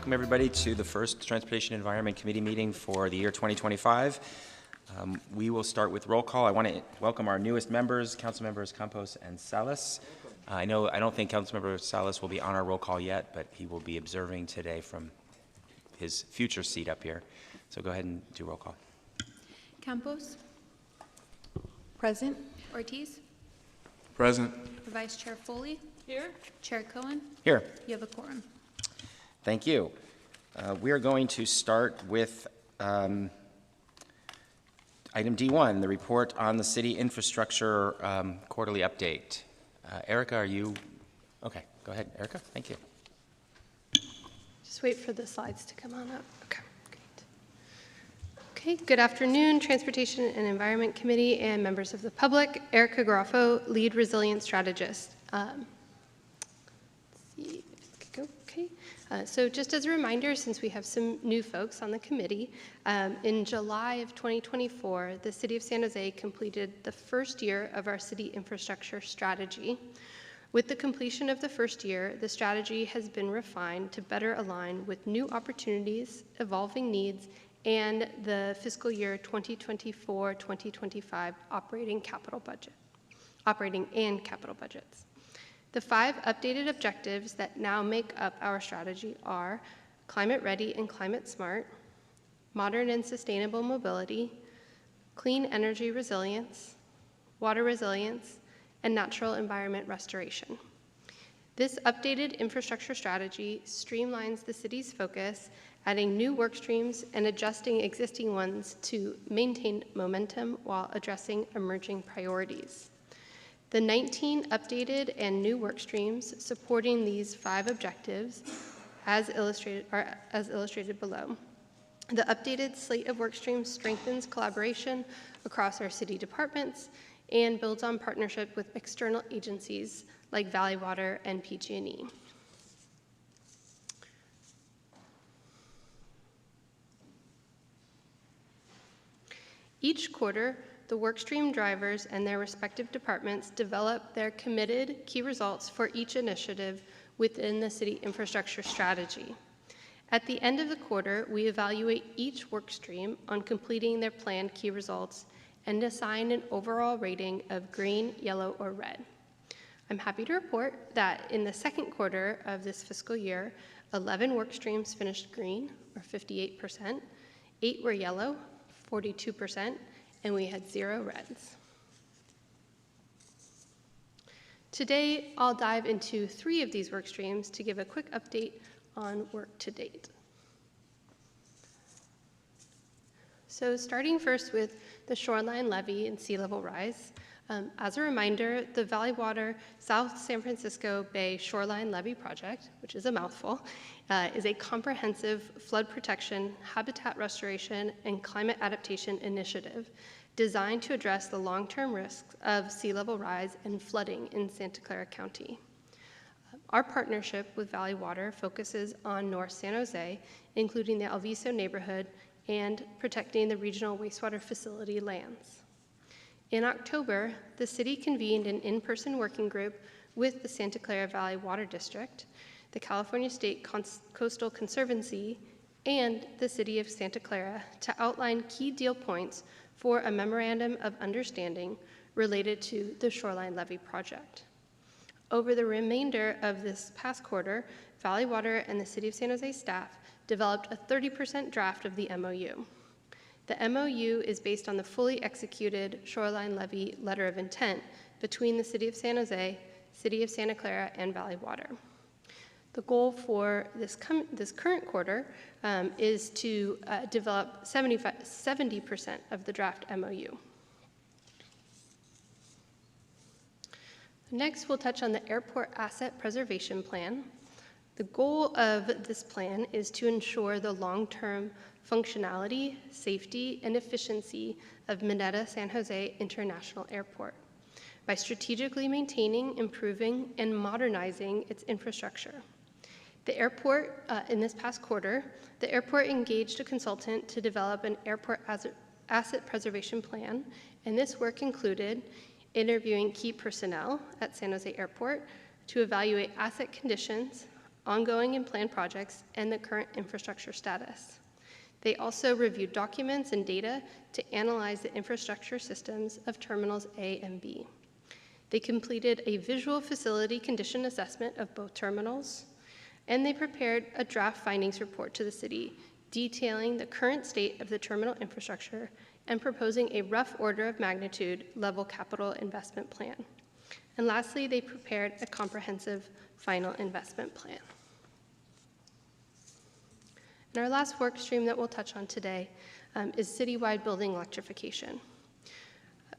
Welcome everybody to the first Transportation Environment Committee meeting for the year 2025. We will start with roll call. I want to welcome our newest members, Council Members Campos and Salas. I don't think Councilmember Salas will be on our roll call yet, but he will be observing today from his future seat up here. So go ahead and do roll call. Campos. Present. Ortiz. Present. Vice Chair Foley. Here. Chair Cohen. Here. You have a quorum. Thank you. We are going to start with item D1, the report on the city infrastructure quarterly update. Erica, are you? Okay, go ahead, Erica. Thank you. Just wait for the slides to come on up. Okay, great. Okay, good afternoon, Transportation and Environment Committee and members of the public. Erica Garofo, Lead Resilience Strategist. Let's see if it could go. Okay. So just as a reminder, since we have some new folks on the committee, in July of 2024, the City of San Jose completed the first year of our city infrastructure strategy. With the completion of the first year, the strategy has been refined to better align with new opportunities, evolving needs, and the fiscal year 2024-2025 operating and capital budgets. The 5 updated objectives that now make up our strategy are climate ready and climate smart, modern and sustainable mobility, clean energy resilience, water resilience, and natural environment restoration. This updated infrastructure strategy streamlines the city's focus, adding new work streams and adjusting existing ones to maintain momentum while addressing emerging priorities. The 19 updated and new work streams supporting these 5 objectives, as illustrated below. The updated slate of work streams strengthens collaboration across our city departments and builds on partnership with external agencies like Valley Water and PG&E. Each quarter, the workstream drivers and their respective departments develop their committed key results for each initiative within the city infrastructure strategy. At the end of the quarter, we evaluate each workstream on completing their planned key results and assign an overall rating of green, yellow, or red. I'm happy to report that in the second quarter of this fiscal year, 11 workstreams finished green, or 58%, 8 were yellow, 42%, and we had 0 reds. Today, I'll dive into 3 of these work streams to give a quick update on work to date. So starting first with the shoreline levee and sea level rise. As a reminder, the Valley Water South San Francisco Bay Shoreline Levee Project, which is a mouthful, is a comprehensive flood protection, habitat restoration, and climate adaptation initiative designed to address the long-term risks of sea level rise and flooding in Santa Clara County. Our partnership with Valley Water focuses on North San Jose, including the Alviso neighborhood, and protecting the regional wastewater facility lands. In October, the city convened an in-person working group with the Santa Clara Valley Water District, the California State Coastal Conservancy, and the City of Santa Clara to outline key deal points for a memorandum of understanding related to the Shoreline Levee project. Over the remainder of this past quarter, Valley Water and the City of San Jose staff developed a 30% draft of the MOU. The MOU is based on the fully executed Shoreline Levee letter of intent between the City of San Jose, City of Santa Clara, and Valley Water. The goal for this current quarter is to develop 70% of the draft MOU. Next, we'll touch on the Airport Asset Preservation Plan. The goal of this plan is to ensure the long-term functionality, safety, and efficiency of Mineta San Jose International Airport by strategically maintaining, improving, and modernizing its infrastructure. The airport, in this past quarter, the airport engaged a consultant to develop an airport asset preservation plan, and this work included interviewing key personnel at San Jose Airport to evaluate asset conditions, ongoing and planned projects, and the current infrastructure status. They also reviewed documents and data to analyze the infrastructure systems of terminals A and B. They completed a visual facility condition assessment of both terminals, and they prepared a draft findings report to the city detailing the current state of the terminal infrastructure and proposing a rough order of magnitude level capital investment plan. And lastly, they prepared a comprehensive final investment plan. And our last work stream that we'll touch on today is citywide building electrification.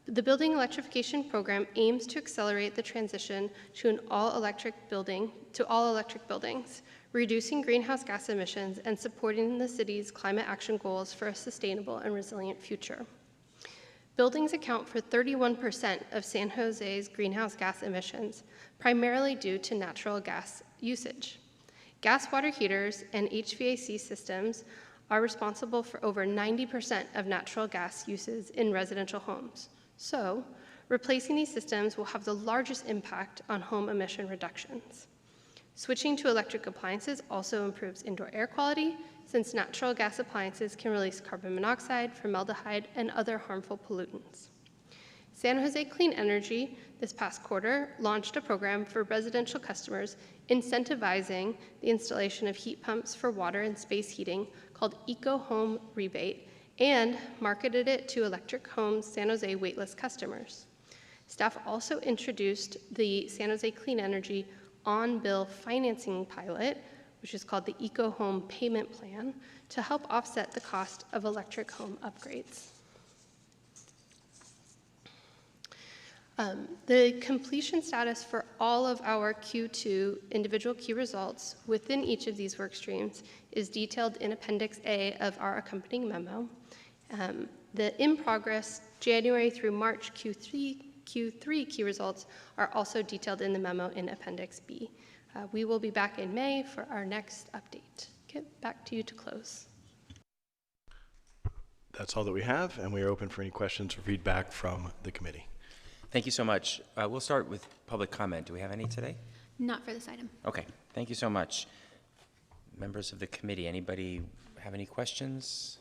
The building electrification program aims to accelerate the transition to all electric buildings, reducing greenhouse gas emissions and supporting the city's climate action goals for a sustainable and resilient future. Buildings account for 31% of San Jose's greenhouse gas emissions, primarily due to natural gas usage. Gas water heaters and HVAC systems are responsible for over 90% of natural gas uses in residential homes. So, replacing these systems will have the largest impact on home emission reductions. Switching to electric appliances also improves indoor air quality, since natural gas appliances can release carbon monoxide, formaldehyde, and other harmful pollutants. San Jose Clean Energy, this past quarter, launched a program for residential customers incentivizing the installation of heat pumps for water and space heating called Eco Home Rebate, and marketed it to Electric Homes San Jose waitlist customers. Staff also introduced the San Jose Clean Energy on-bill financing pilot, which is called the Eco Home Payment Plan, to help offset the cost of electric home upgrades. The completion status for all of our Q2 individual key results within each of these work streams is detailed in Appendix A of our accompanying memo. The in-progress January through March Q3 key results are also detailed in the memo in Appendix B. We will be back in May for our next update. Get back to you to close. That's all that we have, and we are open for any questions or feedback from the committee. Thank you so much. We'll start with public comment. Do we have any today? Not for this item. Okay, thank you so much. Members of the committee, anybody have any questions?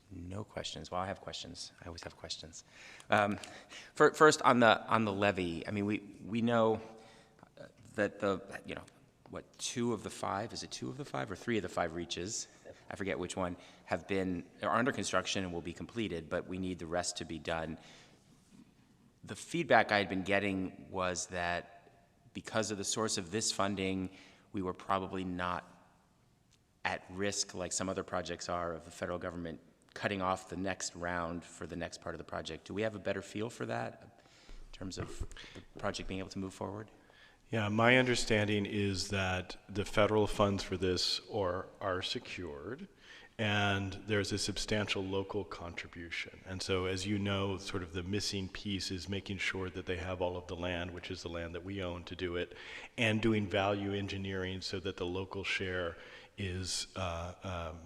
No questions. Well, I have questions. I always have questions. First, on the levy, I mean, we know that two of the five, is it two of the five or three of the five reaches? I forget which one, are under construction and will be completed, but we need the rest to be done. The feedback I had been getting was that because of the source of this funding, we were probably not at risk like some other projects are of the federal government cutting off the next round for the next part of the project. Do we have a better feel for that in terms of the project being able to move forward? Yeah, my understanding is that the federal funds for this are secured, and there's a substantial local contribution. And so, as you know, sort of the missing piece is making sure that they have all of the land, which is the land that we own, to do it, and doing value engineering so that the local share is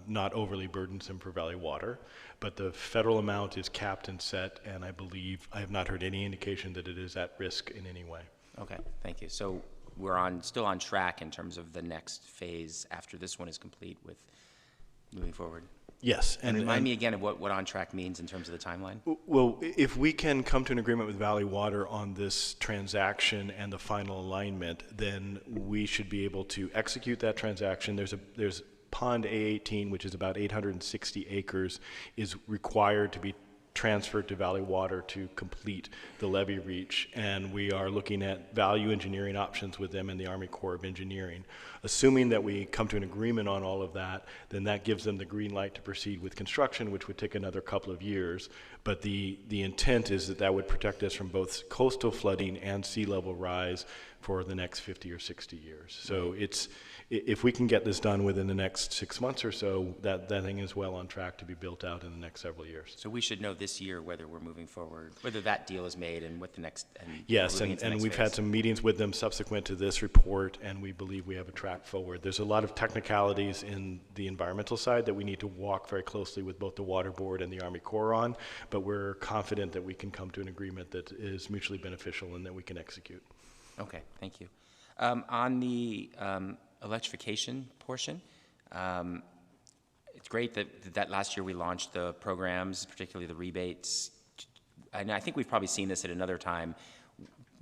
not overly burdensome for Valley Water. But the federal amount is capped and set, and I believe I have not heard any indication that it is at risk in any way. Okay, thank you. So we're still on track in terms of the next phase after this one is complete with moving forward. Yes. And remind me again of what on track means in terms of the timeline. Well, if we can come to an agreement with Valley Water on this transaction and the final alignment, then we should be able to execute that transaction. There's Pond A18, which is about 860 acres, is required to be transferred to Valley Water to complete the levee reach, and we are looking at value engineering options with them and the Army Corps of Engineering. Assuming that we come to an agreement on all of that, then that gives them the green light to proceed with construction, which would take another couple of years. But the intent is that would protect us from both coastal flooding and sea level rise for the next 50 or 60 years. So if we can get this done within the next 6 months or so, that thing is well on track to be built out in the next several years. So we should know this year whether we're moving forward, whether that deal is made and what the next. Yes, and we've had some meetings with them subsequent to this report, and we believe we have a track forward. There's a lot of technicalities in the environmental side that we need to walk very closely with both the Water Board and the Army Corps on, but we're confident that we can come to an agreement that is mutually beneficial and that we can execute. Okay, thank you. On the electrification portion, it's great that last year we launched the programs, particularly the rebates. And I think we've probably seen this at another time.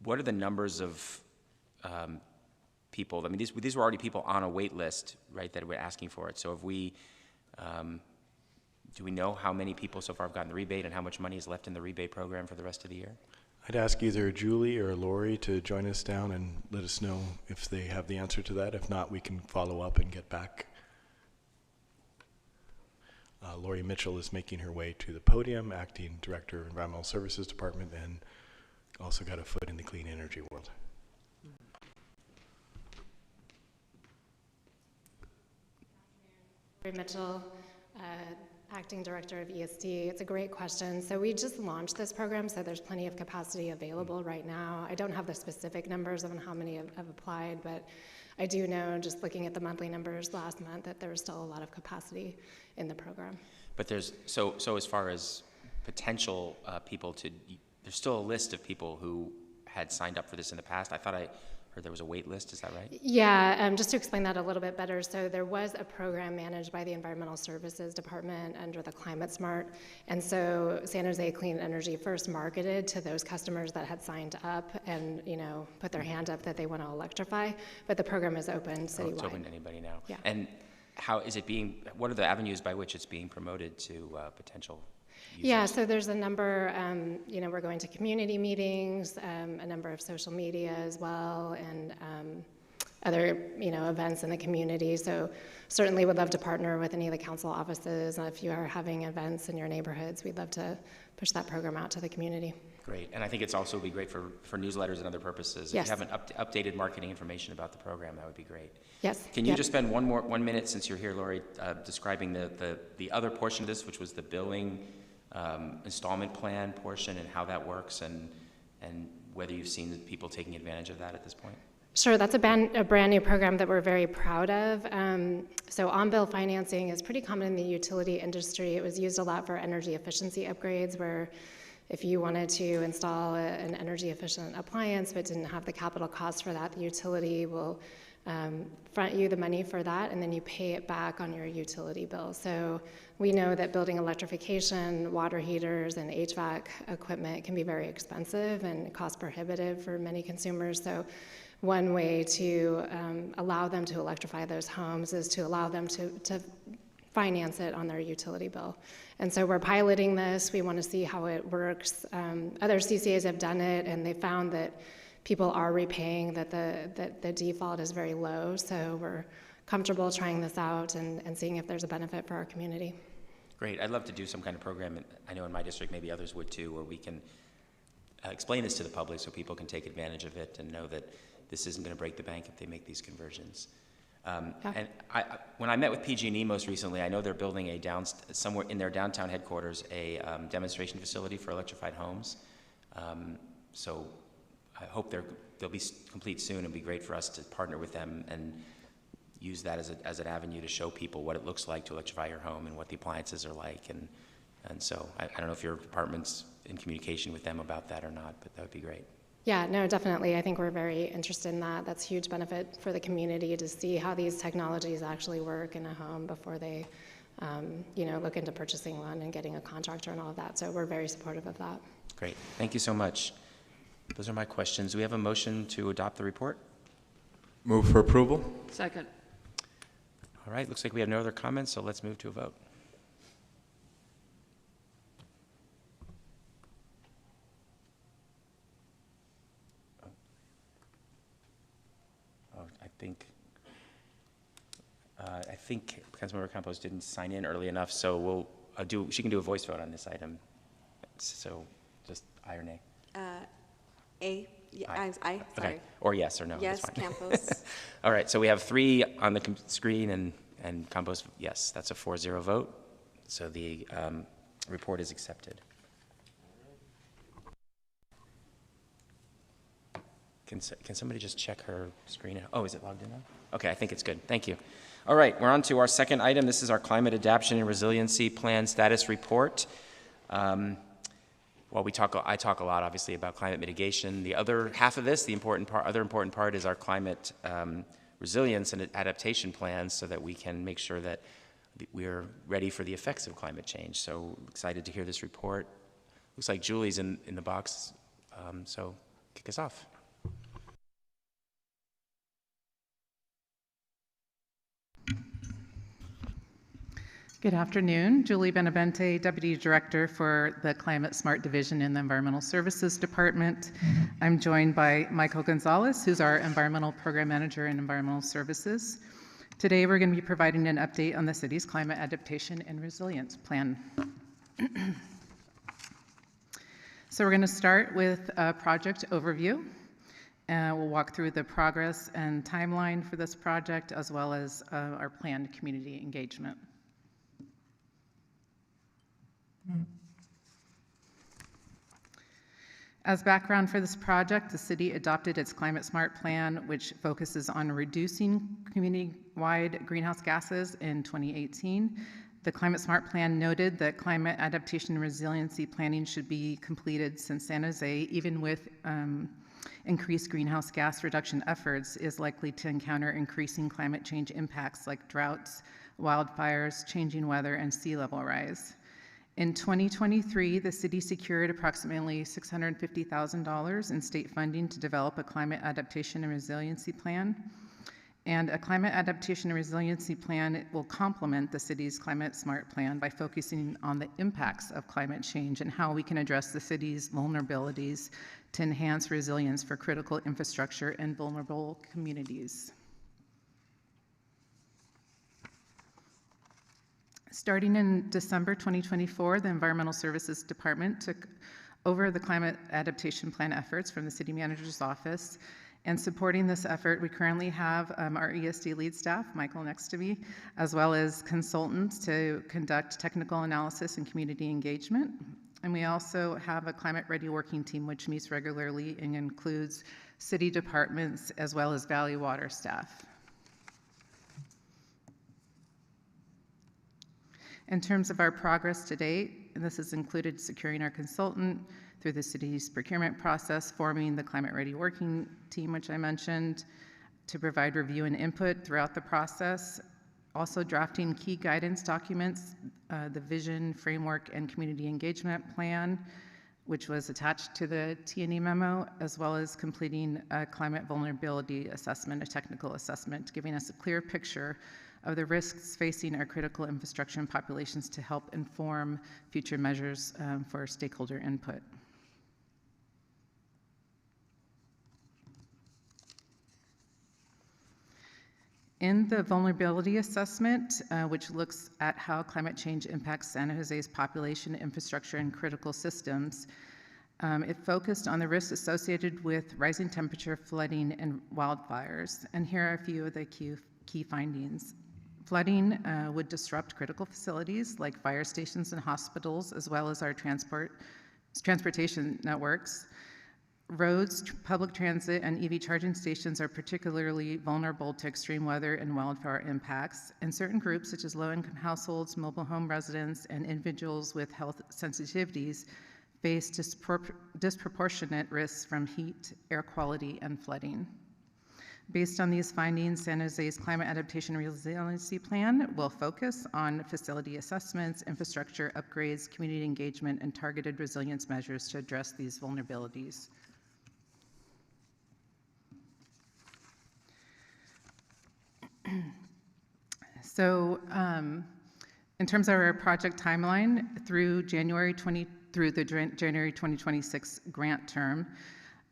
What are the numbers of people? I mean, these were already people on a wait list, right, that were asking for it. So have we, do we know how many people so far have gotten the rebate and how much money is left in the rebate program for the rest of the year? I'd ask either Julie or Lori to join us down and let us know if they have the answer to that. If not, we can follow up and get back. Lori Mitchell is making her way to the podium, Acting Director of Environmental Services Department, and also got a foot in the clean energy world. Lori Mitchell, Acting Director of ESD. It's a great question. So we just launched this program, so there's plenty of capacity available right now. I don't have the specific numbers on how many have applied, but I do know, just looking at the monthly numbers last month, that there was still a lot of capacity in the program. But there's, so as far as potential people there's still a list of people who had signed up for this in the past. I thought I heard there was a wait list, is that right? Yeah, just to explain that a little bit better, so there was a program managed by the Environmental Services Department under the Climate Smart, and so San Jose Clean Energy first marketed to those customers that had signed up and, you know, put their hand up that they want to electrify, but the program is open citywide. Oh, it's open to anybody now. Yeah. And how is it being, what are the avenues by which it's being promoted to potential users? Yeah, so there's a number, you know, we're going to community meetings, a number of social media as well, and other, you know, events in the community. So certainly would love to partner with any of the council offices. If you are having events in your neighborhoods, we'd love to push that program out to the community. Great, and I think it's also would be great for newsletters and other purposes. Yes. If you have updated marketing information about the program, that would be great. Yes. Can you Yep. just spend one minute, since you're here, Lori, describing the other portion of this, which was the billing installment plan portion, and how that works, and whether you've seen people taking advantage of that at this point? Sure, that's a brand new program that we're very proud of. So on-bill financing is pretty common in the utility industry. It was used a lot for energy efficiency upgrades, where if you wanted to install an energy efficient appliance but didn't have the capital costs for that, the utility will front you the money for that, and then you pay it back on your utility bill. So we know that building electrification, water heaters, and HVAC equipment can be very expensive and cost prohibitive for many consumers. So one way to allow them to electrify those homes is to allow them to finance it on their utility bill. And so we're piloting this. We want to see how it works. Other CCAs have done it, and they found that people are repaying, that the default is very low. So we're comfortable trying this out and seeing if there's a benefit for our community. Great. I'd love to do some kind of program, and I know in my district, maybe others would too, where we can explain this to the public so people can take advantage of it and know that this isn't going to break the bank if they make these conversions. And when I met with PG&E most recently, I know they're building somewhere in their downtown headquarters a demonstration facility for electrified homes. So I hope they'll be complete soon. It'd be great for us to partner with them and use that as an avenue to show people what it looks like to electrify your home and what the appliances are like. And so I don't know if your department's in communication with them about that or not, but that would be great. Yeah, no, definitely. I think we're very interested in that. That's a huge benefit for the community to see how these technologies actually work in a home before they, you know, look into purchasing one and getting a contractor and all of that. So we're very supportive of that. Great. Thank you so much. Those are my questions. Do we have a motion to adopt the report? Move for approval. Second. All right. Looks like we have no other comments, so let's move to a vote. I think Councilmember Campos didn't sign in early enough, so we'll she can do a voice vote on this item. So just aye or nay? A. Yeah, Aye. aye, sorry. Okay. Or yes or no. Yes, that's fine. Campos. All right, so we have 3 on the screen, and Campos, yes, that's a 4-0 vote. So the report is accepted. Can somebody just check her screen? Oh, is it logged in now? Okay, I think it's good. Thank you. All right, we're on to our second item. This is our Climate Adaptation and Resiliency Plan Status Report. while I talk a lot, obviously, about climate mitigation, the other half of this, the other important part is our climate resilience and adaptation plans so that we can make sure that we're ready for the effects of climate change. So excited to hear this report. Looks like Julie's in the box, so kick us off. Good afternoon. Julie Benavente, Deputy Director for the Climate Smart Division in the Environmental Services Department. I'm joined by Michael Gonzalez, who's our Environmental Program Manager in Environmental Services. Today, we're going to be providing an update on the city's Climate Adaptation and Resilience Plan. So we're going to start with a project overview. We'll walk through the progress and timeline for this project, as well as our planned community engagement. As background for this project, the city adopted its Climate Smart Plan, which focuses on reducing community-wide greenhouse gases in 2018. The Climate Smart Plan noted that climate adaptation and resiliency planning should be completed since San Jose, even with increased greenhouse gas reduction efforts, is likely to encounter increasing climate change impacts like droughts, wildfires, changing weather, and sea level rise. In 2023, the city secured approximately $650,000 in state funding to develop a climate adaptation and resiliency plan. And a climate adaptation and resiliency plan will complement the city's Climate Smart Plan by focusing on the impacts of climate change and how we can address the city's vulnerabilities to enhance resilience for critical infrastructure and vulnerable communities. Starting in December 2024, the Environmental Services Department took over the climate adaptation plan efforts from the City Manager's Office. And supporting this effort, we currently have our ESD lead staff, Michael next to me, as well as consultants to conduct technical analysis and community engagement. And we also have a climate ready working team, which meets regularly and includes city departments as well as Valley Water staff. In terms of our progress to date, and this has included securing our consultant through the city's procurement process, forming the Climate Ready Working Team, which I mentioned, to provide review and input throughout the process, also drafting key guidance documents, the vision, framework, and community engagement plan, which was attached to the T&E memo, as well as completing a climate vulnerability assessment, a technical assessment, giving us a clear picture of the risks facing our critical infrastructure and populations to help inform future measures for stakeholder input. In the vulnerability assessment, which looks at how climate change impacts San Jose's population, infrastructure, and critical systems, it focused on the risks associated with rising temperature, flooding, and wildfires. And here are a few of the key findings. Flooding would disrupt critical facilities like fire stations and hospitals, as well as our transportation networks. Roads, public transit, and EV charging stations are particularly vulnerable to extreme weather and wildfire impacts, and certain groups, such as low-income households, mobile home residents, and individuals with health sensitivities, face disproportionate risks from heat, air quality, and flooding. Based on these findings, San Jose's Climate Adaptation and Resiliency Plan will focus on facility assessments, infrastructure upgrades, community engagement, and targeted resilience measures to address these vulnerabilities. So, in terms of our project timeline, through the January 2026 grant term,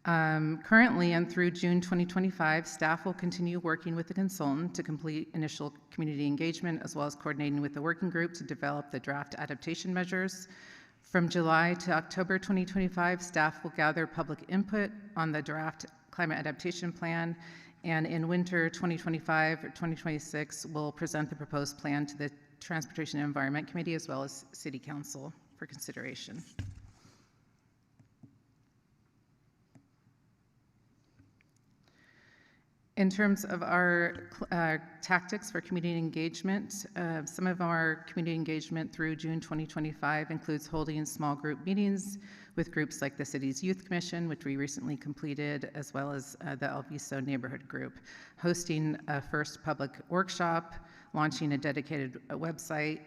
currently and through June 2025, staff will continue working with the consultant to complete initial community engagement, as well as coordinating with the working group to develop the draft adaptation measures. From July to October 2025, staff will gather public input on the draft climate adaptation plan, and in winter 2025 or 2026, we'll present the proposed plan to the Transportation and Environment Committee as well as City Council for consideration. In terms of our tactics for community engagement, some of our community engagement through June 2025 includes holding small group meetings with groups like the city's Youth Commission, which we recently completed, as well as the El Viso Neighborhood Group, hosting a first public workshop, launching a dedicated website,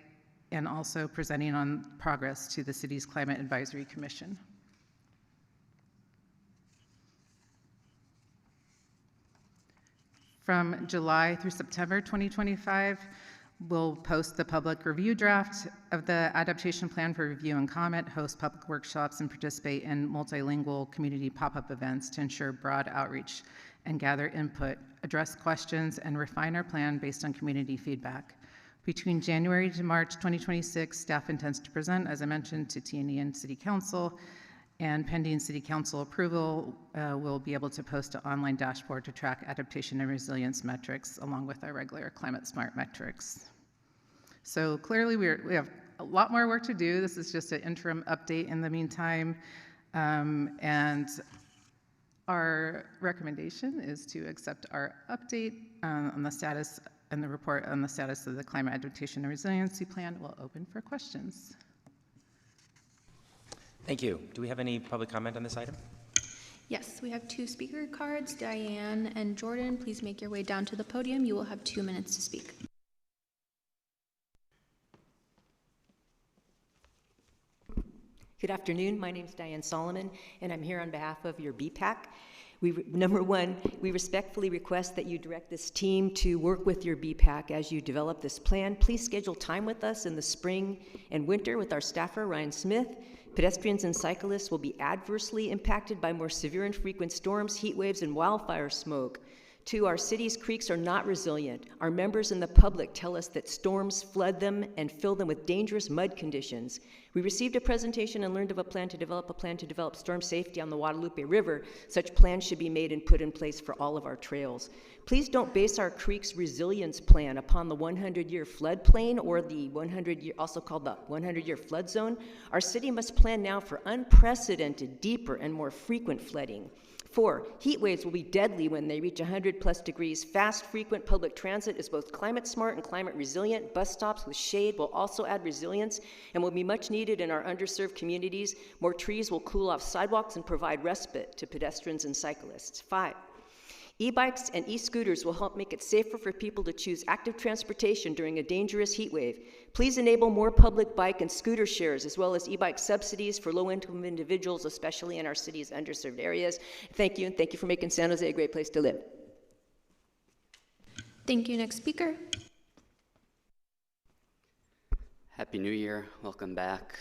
and also presenting on progress to the city's Climate Advisory Commission. From July through September 2025, we'll post the public review draft of the adaptation plan for review and comment, host public workshops, and participate in multilingual community pop-up events to ensure broad outreach and gather input, address questions, and refine our plan based on community feedback. Between January to March 2026, staff intends to present, as I mentioned, to T&E and City Council, and pending City Council approval, we'll be able to post an online dashboard to track adaptation and resilience metrics along with our regular climate smart metrics. So clearly we have a lot more work to do. This is just an interim update in the meantime. And our recommendation is to accept our update on the status and the report on the status of the Climate Adaptation and Resiliency Plan. We'll open for questions. Thank you. Do we have any public comment on this item? Yes, we have 2 speaker cards. Diane and Jordan, please make your way down to the podium. You will have 2 minutes to speak. Good afternoon. My name is Diane Solomon, and I'm here on behalf of your BPAC. Number one, we respectfully request that you direct this team to work with your BPAC as you develop this plan. Please schedule time with us in the spring and winter with our staffer, Ryan Smith. Pedestrians and cyclists will be adversely impacted by more severe and frequent storms, heat waves, and wildfire smoke. 2, our city's creeks are not resilient. Our members and the public tell us that storms flood them and fill them with dangerous mud conditions. We received a presentation and learned of a plan to develop storm safety on the Guadalupe River. Such plans should be made and put in place for all of our trails. Please don't base our creek's resilience plan upon the 100-year floodplain or the 100-year, also called the 100-year flood zone. Our city must plan now for unprecedented, deeper, and more frequent flooding. 4, heat waves will be deadly when they reach 100+ degrees. Fast, frequent public transit is both climate smart and climate resilient. Bus stops with shade will also add resilience and will be much needed in our underserved communities. More trees will cool off sidewalks and provide respite to pedestrians and cyclists. 5, e-bikes and e-scooters will help make it safer for people to choose active transportation during a dangerous heat wave. Please enable more public bike and scooter shares, as well as e-bike subsidies for low-income individuals, especially in our city's underserved areas. Thank you, and thank you for making San Jose a great place to live. Thank you. Next speaker. Happy New Year. Welcome back.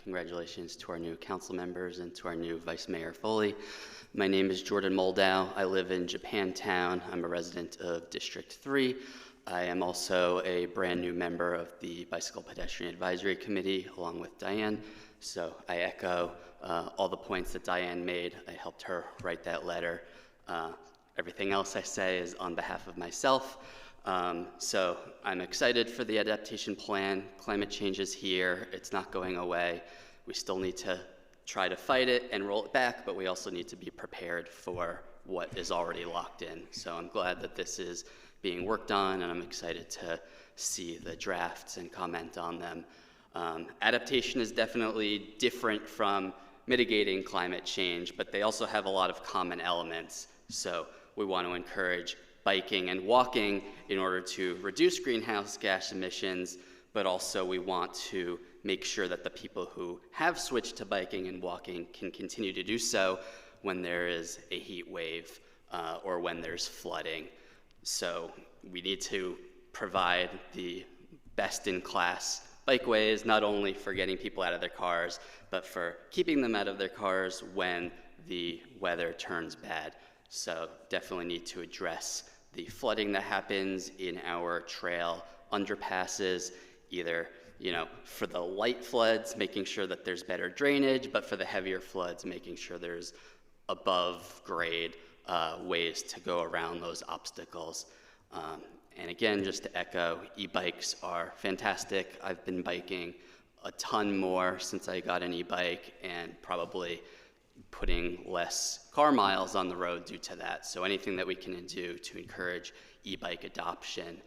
Congratulations to our new council members and to our new Vice Mayor Foley. My name is Jordan Moldow. I live in Japantown. I'm a resident of District 3. I am also a brand new member of the Bicycle Pedestrian Advisory Committee, along with Diane. So I echo all the points that Diane made. I helped her write that letter. Everything else I say is on behalf of myself. So I'm excited for the adaptation plan. Climate change is here. It's not going away. We still need to try to fight it and roll it back, but we also need to be prepared for what is already locked in. So I'm glad that this is being worked on, and I'm excited to see the drafts and comment on them. Adaptation is definitely different from mitigating climate change, but they also have a lot of common elements. So we want to encourage biking and walking in order to reduce greenhouse gas emissions, but also we want to make sure that the people who have switched to biking and walking can continue to do so when there is a heat wave or when there's flooding. So we need to provide the best-in-class bikeways, not only for getting people out of their cars, but for keeping them out of their cars when the weather turns bad. So definitely need to address the flooding that happens in our trail underpasses, either for the light floods, making sure that there's better drainage, but for the heavier floods, making sure there's above grade ways to go around those obstacles. And again, just to echo, e-bikes are fantastic. I've been biking a ton more since I got an e-bike, and probably putting less car miles on the road due to that. So anything that we can do to encourage e-bike adoption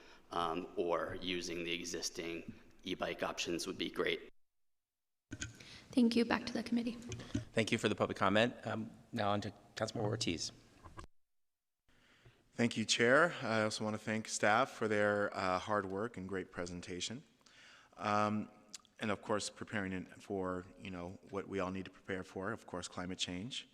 or using the existing e-bike options would be great. Thank you. Back to the committee. Thank you for the public comment. Now on to Councilmember Ortiz. Thank you, Chair. I also want to thank staff for their hard work and great presentation. And of course, preparing it for, what we all need to prepare for, of course, climate change.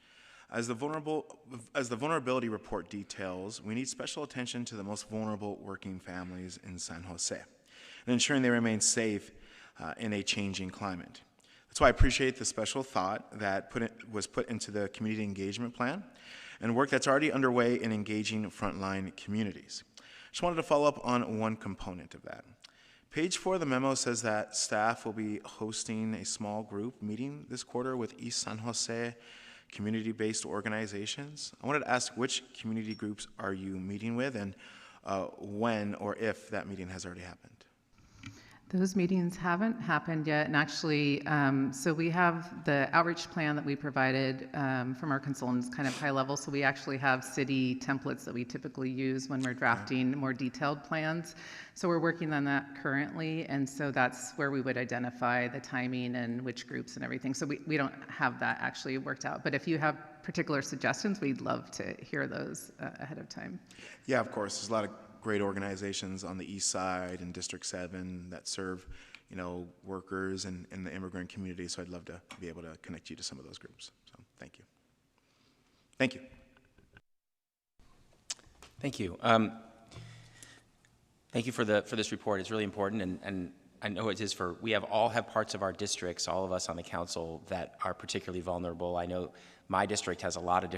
As the vulnerability report details, we need special attention to the most vulnerable working families in San Jose and ensuring they remain safe in a changing climate. That's why I appreciate the special thought that was put into the community engagement plan and work that's already underway in engaging frontline communities. Just wanted to follow up on one component of that. Page 4 of the memo says that staff will be hosting a small group meeting this quarter with East San Jose community-based organizations. I wanted to ask, which community groups are you meeting with, and when or if that meeting has already happened? Those meetings haven't happened yet, and actually, so we have the outreach plan that we provided from our consultants, kind of high level, so we actually have city templates that we typically use when we're drafting more detailed plans. So we're working on that currently, and so that's where we would identify the timing and which groups and everything. So we don't have that actually worked out, but if you have particular suggestions, we'd love to hear those ahead of time. Yeah, of course. There's a lot of great organizations on the east side and District 7 that serve, workers and the immigrant community. So I'd love to be able to connect you to some of those groups. So thank you. Thank you. Thank you. Thank you for this report. It's really important, and I know it is we all have parts of our districts, all of us on the council, that are particularly vulnerable. I know my district has a lot of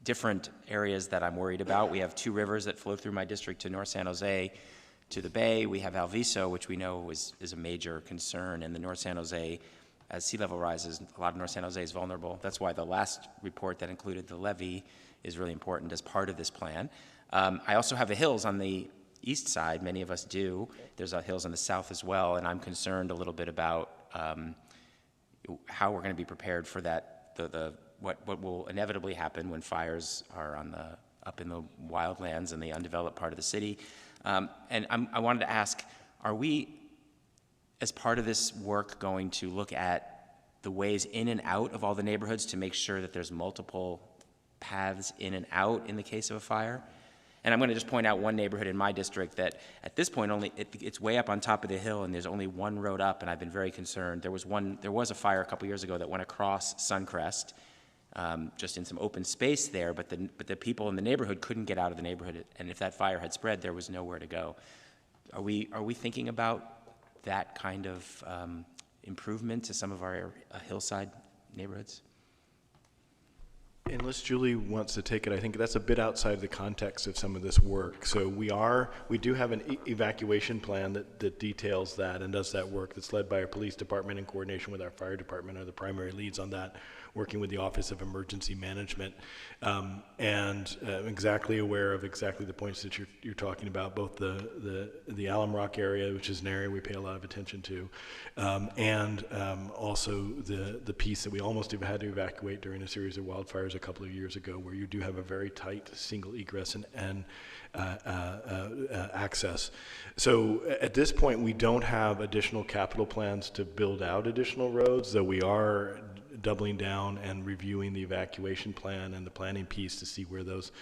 different areas that I'm worried about. We have 2 rivers that flow through my district to North San Jose, to the Bay. We have Alviso, which we know is a major concern, and the North San Jose, as sea level rises, a lot of North San Jose is vulnerable. That's why the last report that included the levee is really important as part of this plan. I also have the hills on the east side. Many of us do. There's hills on the south as well, and I'm concerned a little bit about how we're going to be prepared for that, what will inevitably happen when fires are up in the wildlands and the undeveloped part of the city. And I wanted to ask, are we, as part of this work, going to look at the ways in and out of all the neighborhoods to make sure that there's multiple paths in and out in the case of a fire? And I'm going to just point out one neighborhood in my district that at this point it's way up on top of the hill and there's only one road up, and I've been very concerned. There was a fire a couple years ago that went across Suncrest, just in some open space there, but the people in the neighborhood couldn't get out of the neighborhood, and if that fire had spread, there was nowhere to go. Are we thinking about that kind of improvement to some of our hillside neighborhoods? Unless Julie wants to take it, I think that's a bit outside the context of some of this work. So we do have an evacuation plan that details that and does that work, that's led by our police department in coordination with our fire department, are the primary leads on that, working with the Office of Emergency Management, and exactly aware of exactly the points that you're talking about, both the Alum Rock area, which is an area we pay a lot of attention to, and also the piece that we almost have had to evacuate during a series of wildfires a couple of years ago, where you do have a very tight single egress and access. So at this point, we don't have additional capital plans to build out additional roads, though we are doubling down and reviewing the evacuation plan and the planning piece to see where those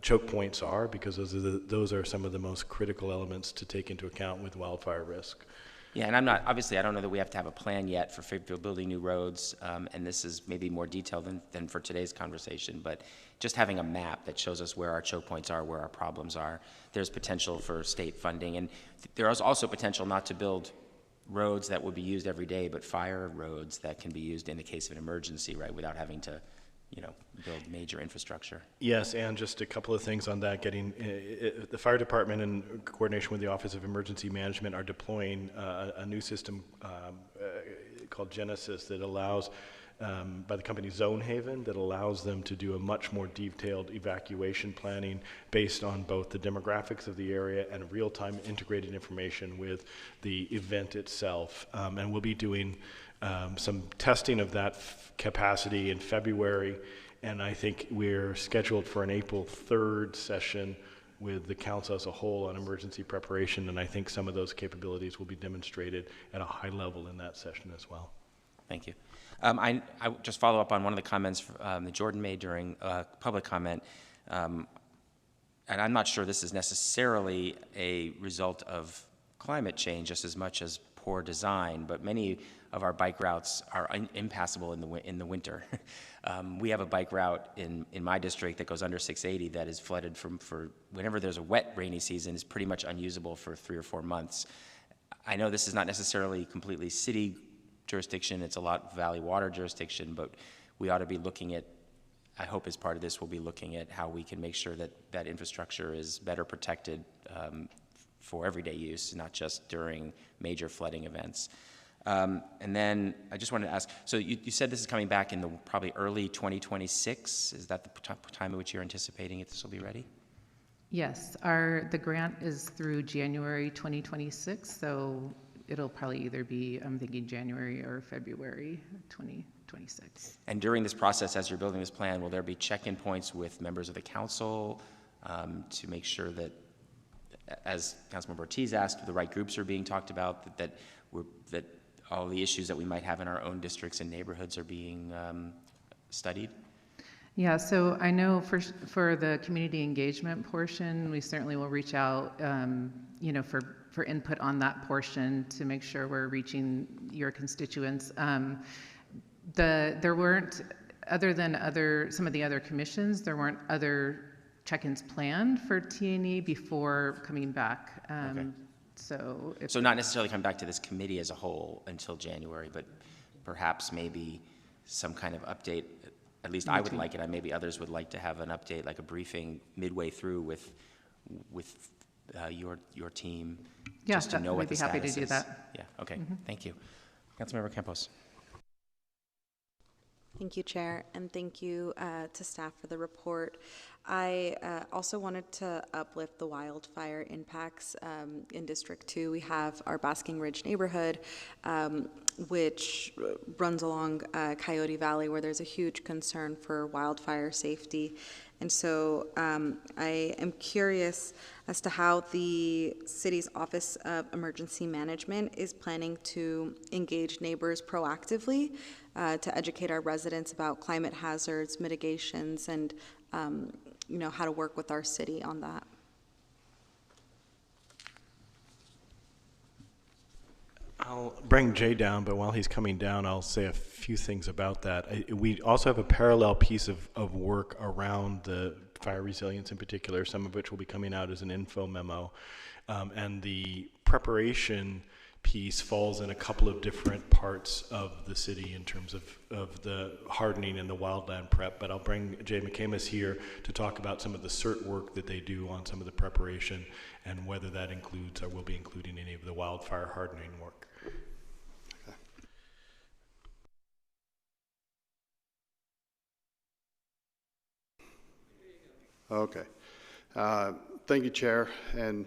choke points are, because those are some of the most critical elements to take into account with wildfire risk. Yeah, and I don't know that we have to have a plan yet for building new roads, and this is maybe more detailed than for today's conversation, but just having a map that shows us where our choke points are, where our problems are. There's potential for state funding, and there is also potential not to build roads that would be used every day, but fire roads that can be used in the case of an emergency, right, without having to, build major infrastructure. Yes, and just a couple of things on that. The fire department, in coordination with the Office of Emergency Management, are deploying a new system called Genesis that allows, by the company Zonehaven, that allows them to do a much more detailed evacuation planning based on both the demographics of the area and real-time integrated information with the event itself. And we'll be doing some testing of that capacity in February, and I think we're scheduled for an April 3rd session with the council as a whole on emergency preparation, and I think some of those capabilities will be demonstrated at a high level in that session as well. Thank you. I just follow up on one of the comments that Jordan made during public comment, and I'm not sure this is necessarily a result of climate change just as much as poor design, but many of our bike routes are impassable in the winter. We have a bike route in my district that goes under 680 that is flooded for whenever there's a wet rainy season, is pretty much unusable for 3 or 4 months. I know this is not necessarily completely city jurisdiction, it's a lot valley water jurisdiction, but we ought to be looking at, I hope as part of this we'll be looking at how we can make sure that that infrastructure is better protected for everyday use, not just during major flooding events. And then I just wanted to ask, so you said this is coming back in the probably early 2026. Is that the time at which you're anticipating this will be ready? Yes, the grant is through January 2026, so it'll probably either be, I'm thinking January or February 2026. And during this process, as you're building this plan, will there be check-in points with members of the council to make sure that, as Councilmember Ortiz asked, the right groups are being talked about, that all the issues that we might have in our own districts and neighborhoods are being studied? Yeah, so I know for the community engagement portion, we certainly will reach out, for input on that portion to make sure we're reaching your constituents. There weren't, other than some of the other commissions, there weren't other check-ins planned for T&E before coming back. Okay. So not necessarily come back to this committee as a whole until January, but perhaps maybe some kind of update. At least I would like it, and maybe others would like to have an update, like a briefing midway through with your team, just to know what the status is. We'd be happy to do that. Yeah, okay, Thank you. Councilmember Campos. Thank you, Chair, and thank you to staff for the report. I also wanted to uplift the wildfire impacts in District 2. We have our Basking Ridge neighborhood, which runs along Coyote Valley, where there's a huge concern for wildfire safety. And so I am curious as to how the city's Office of Emergency Management is planning to engage neighbors proactively to educate our residents about climate hazards, mitigations, and how to work with our city on that. I'll bring Jay down, but while he's coming down, I'll say a few things about that. We also have a parallel piece of work around the fire resilience in particular, some of which will be coming out as an info memo. And the preparation piece falls in a couple of different parts of the city in terms of the hardening and the wildland prep, but I'll bring Jay McCamus here to talk about some of the CERT work that they do on some of the preparation and whether that includes or will be including any of the wildfire hardening work. Okay. Thank you, Chair and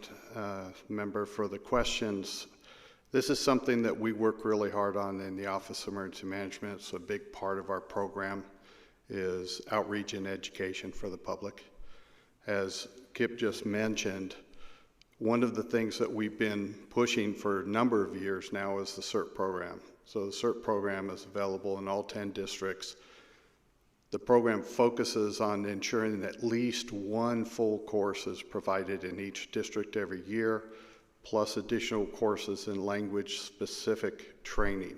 member, for the questions. This is something that we work really hard on in the Office of Emergency Management. It's a big part of our program is outreach and education for the public. As Kip just mentioned, one of the things that we've been pushing for a number of years now is the CERT program. So the CERT program is available in all 10 districts. The program focuses on ensuring that at least one full course is provided in each district every year, plus additional courses in language-specific training.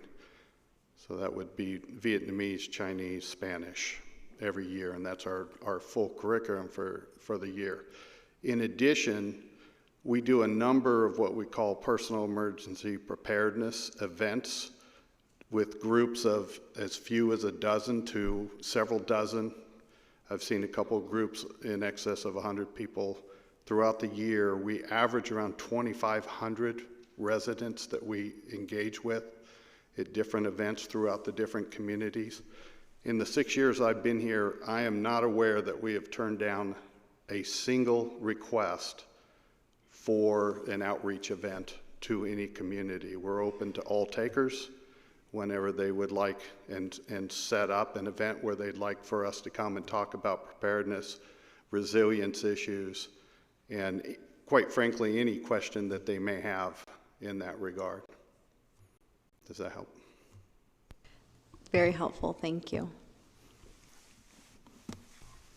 So that would be Vietnamese, Chinese, Spanish every year, and that's our full curriculum for the year. In addition, we do a number of what we call personal emergency preparedness events with groups of as few as a dozen to several dozen. I've seen a couple of groups in excess of 100 people. Throughout the year, we average around 2,500 residents that we engage with at different events throughout the different communities. In the 6 years I've been here, I am not aware that we have turned down a single request for an outreach event to any community. We're open to all takers. whenever they would like and set up an event where they'd like for us to come and talk about preparedness, resilience issues, and quite frankly, any question that they may have in that regard. Does that help? Very helpful, thank you.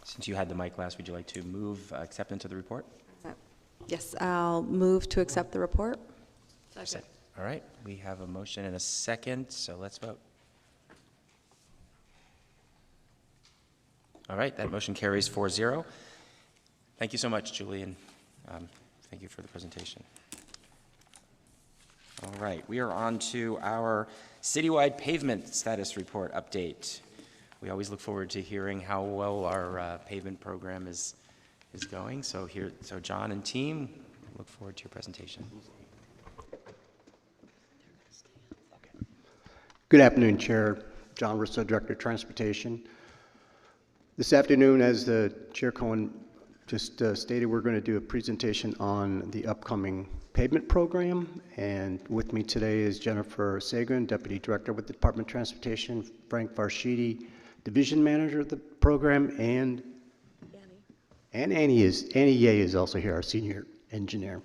Since you had the mic last, would you like to move acceptance of the report? Yes, I'll move to accept the report. Second. All right, we have a motion and a second, so let's vote. All right, that motion carries 4-0. Thank you so much, Julie, and thank you for the presentation. All right, we are on to our citywide pavement status report update. We always look forward to hearing how well our pavement program is going. So John and team, look forward to your presentation. Good afternoon, Chair. John Russo, Director of Transportation. This afternoon, as the Chair Cohen just stated, we're going to do a presentation on the upcoming pavement program. And with me today is Jennifer Sagan, Deputy Director with the Department of Transportation, Frank Varshidi, Division Manager of the program, and Annie Ye is also here, our Senior Engineer.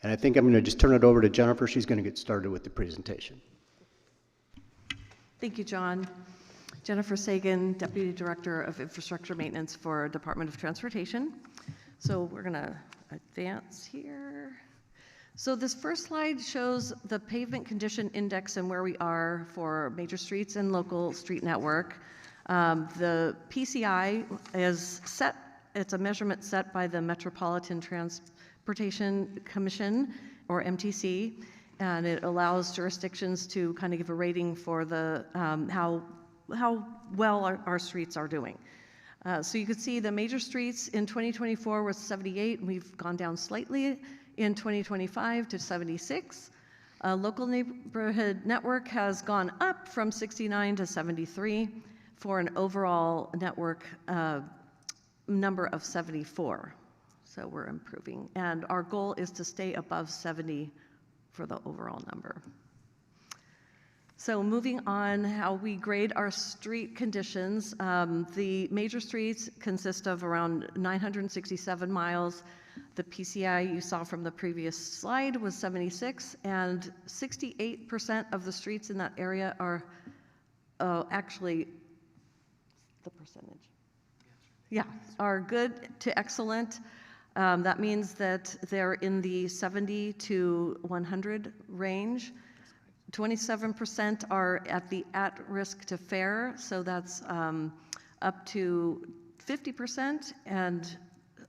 And I think I'm going to just turn it over to Jennifer. She's going to get started with the presentation. Thank you, John. Jennifer Sagan, Deputy Director of Infrastructure Maintenance for Department of Transportation. So we're going to advance here. So this first slide shows the pavement condition index and where we are for major streets and local street network. The PCI is set, it's a measurement set by the Metropolitan Transportation Commission, or MTC, and it allows jurisdictions to kind of give a rating for the how well our streets are doing. So you can see the major streets in 2024 was 78, and we've gone down slightly in 2025 to 76. Local neighborhood network has gone up from 69 to 73 for an overall network number of 74. So we're improving, and our goal is to stay above 70 for the overall number. So moving on, how we grade our street conditions. The major streets consist of around 967 miles. The PCI you saw from the previous slide was 76, and 68% of the streets in that area are actually, the percentage? Yeah, are good to excellent. That means that they're in the 70 to 100 range. 27% are at the at-risk to fair, so that's up to 50% and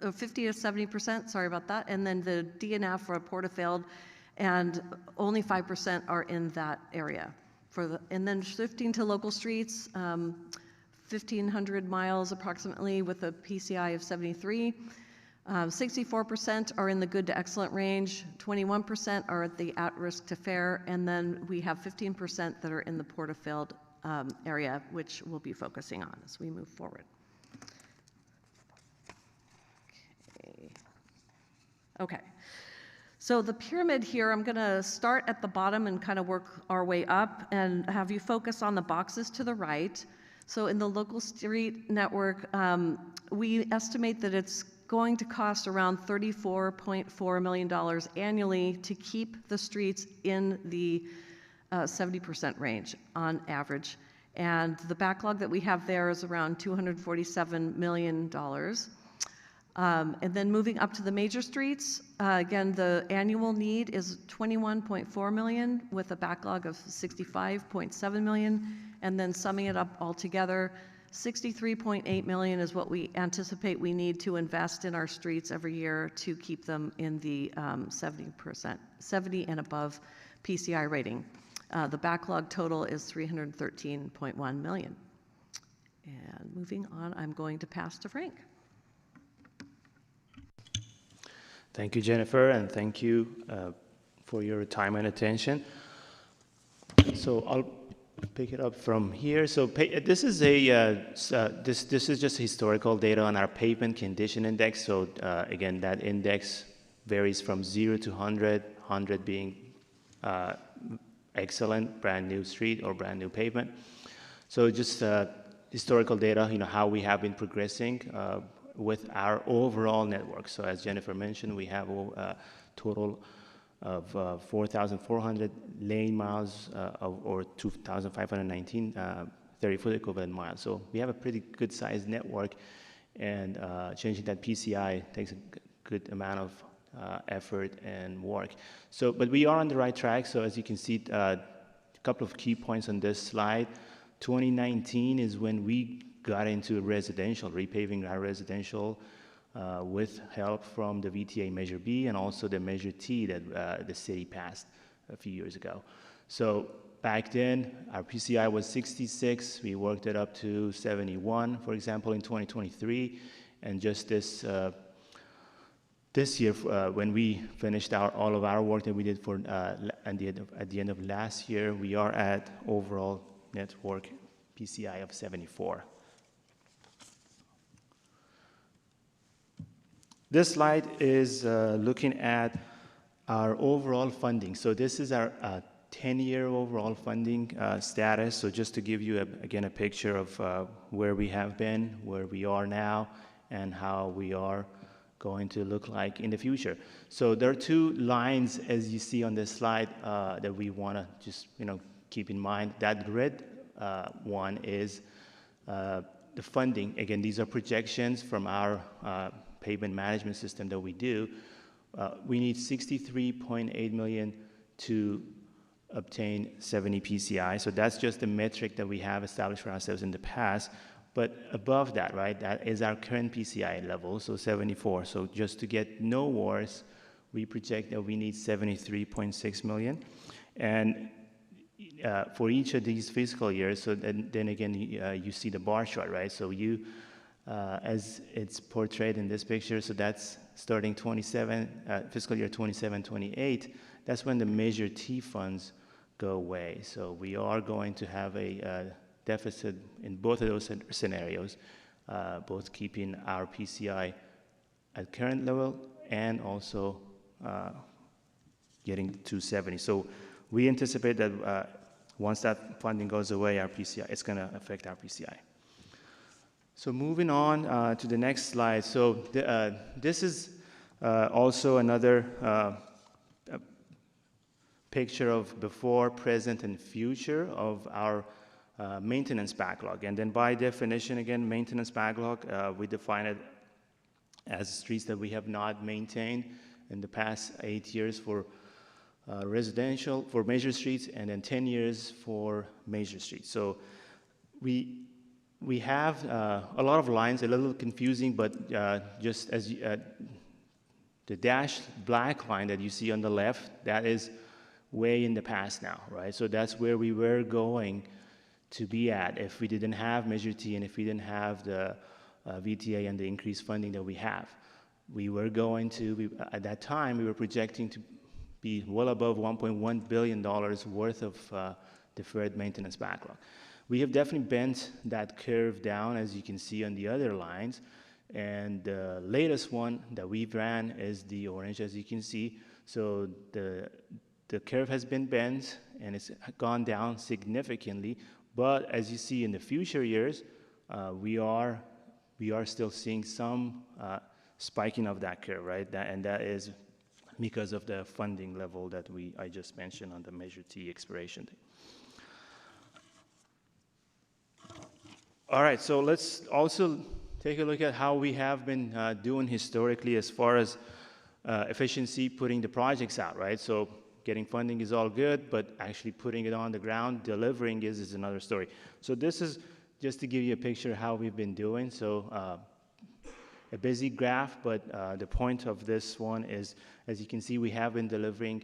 50 to 70%, sorry about that, and then the DNF or portafailed, and only 5% are in that area. And then shifting to local streets, 1,500 miles approximately with a PCI of 73. 64% are in the good to excellent range, 21% are at the at-risk to fair, and then we have 15% that are in the portafailed area, which we'll be focusing on as we move forward. Okay, so the pyramid here, I'm going to start at the bottom and kind of work our way up and have you focus on the boxes to the right. So in the local street network, we estimate that it's going to cost around $34.4 million annually to keep the streets in the 70% range on average. And the backlog that we have there is around $247 million. And then moving up to the major streets, again, the annual need is $21.4 million with a backlog of $65.7 million. And then summing it up all together, $63.8 million is what we anticipate we need to invest in our streets every year to keep them in the 70 and above PCI rating. The backlog total is $313.1 million. And moving on, I'm going to pass to Frank. Thank you, Jennifer, and thank you for your time and attention. So I'll pick it up from here. So this is this is just historical data on our pavement condition index. So again, that index varies from 0 to 100, 100 being excellent brand new street or brand new pavement. So just historical data, how we have been progressing with our overall network. So as Jennifer mentioned, we have a total of 4,400 lane miles or 2,519 30-foot equivalent miles. So we have a pretty good sized network, and changing that PCI takes a good amount of effort and work. So, but we are on the right track. So as you can see, a couple of key points on this slide. 2019 is when we got into residential, repaving our residential with help from the VTA Measure B and also the Measure T that the city passed a few years ago. So back then, our PCI was 66. We worked it up to 71, for example, in 2023. And just this year, when we finished all of our work that we did for at the end of last year, we are at overall network PCI of 74. This slide is looking at our overall funding. So this is our 10-year overall funding status. So just to give you, again, a picture of where we have been, where we are now, and how we are going to look like in the future. So there are two lines, as you see on this slide, that we want to just keep in mind. That red one is the funding. Again, these are projections from our pavement management system that we do. We need $63.8 million to obtain 70 PCI. So that's just the metric that we have established for ourselves in the past. But above that, right, that is our current PCI level, so 74. So just to get no worse, we project that we need $73.6 million. And for each of these fiscal years, so then again, you see the bar chart, right? So as it's portrayed in this picture, so that's starting fiscal year 27, 28, that's when the Measure T funds go away. So we are going to have a deficit in both of those scenarios, both keeping our PCI at current level and also getting to 70. So we anticipate that once that funding goes away, our PCI, it's going to affect our PCI. So moving on to the next slide. So this is also another picture of before, present, and future of our maintenance backlog. And then by definition, again, maintenance backlog, we define it as streets that we have not maintained in the past 8 years for residential, for major streets, and then 10 years for major streets. So we have a lot of lines, a little confusing, but just as the dashed black line that you see on the left, that is way in the past now, right? So that's where we were going to be at if we didn't have Measure T and if we didn't have the VTA and the increased funding that we have. We were going to, at that time, we were projecting to be well above $1.1 billion worth of deferred maintenance backlog. We have definitely bent that curve down, as you can see on the other lines. And the latest one that we've ran is the orange, as you can see. So the curve has been bent, and it's gone down significantly. But as you see in the future years, we are still seeing some spiking of that curve, right? And that is because of the funding level that I just mentioned on the Measure T expiration date. All right, so let's also take a look at how we have been doing historically as far as efficiency, putting the projects out, right? So getting funding is all good, but actually putting it on the ground, delivering is another story. So this is just to give you a picture of how we've been doing. So a busy graph, but the point of this one is, as you can see, we have been delivering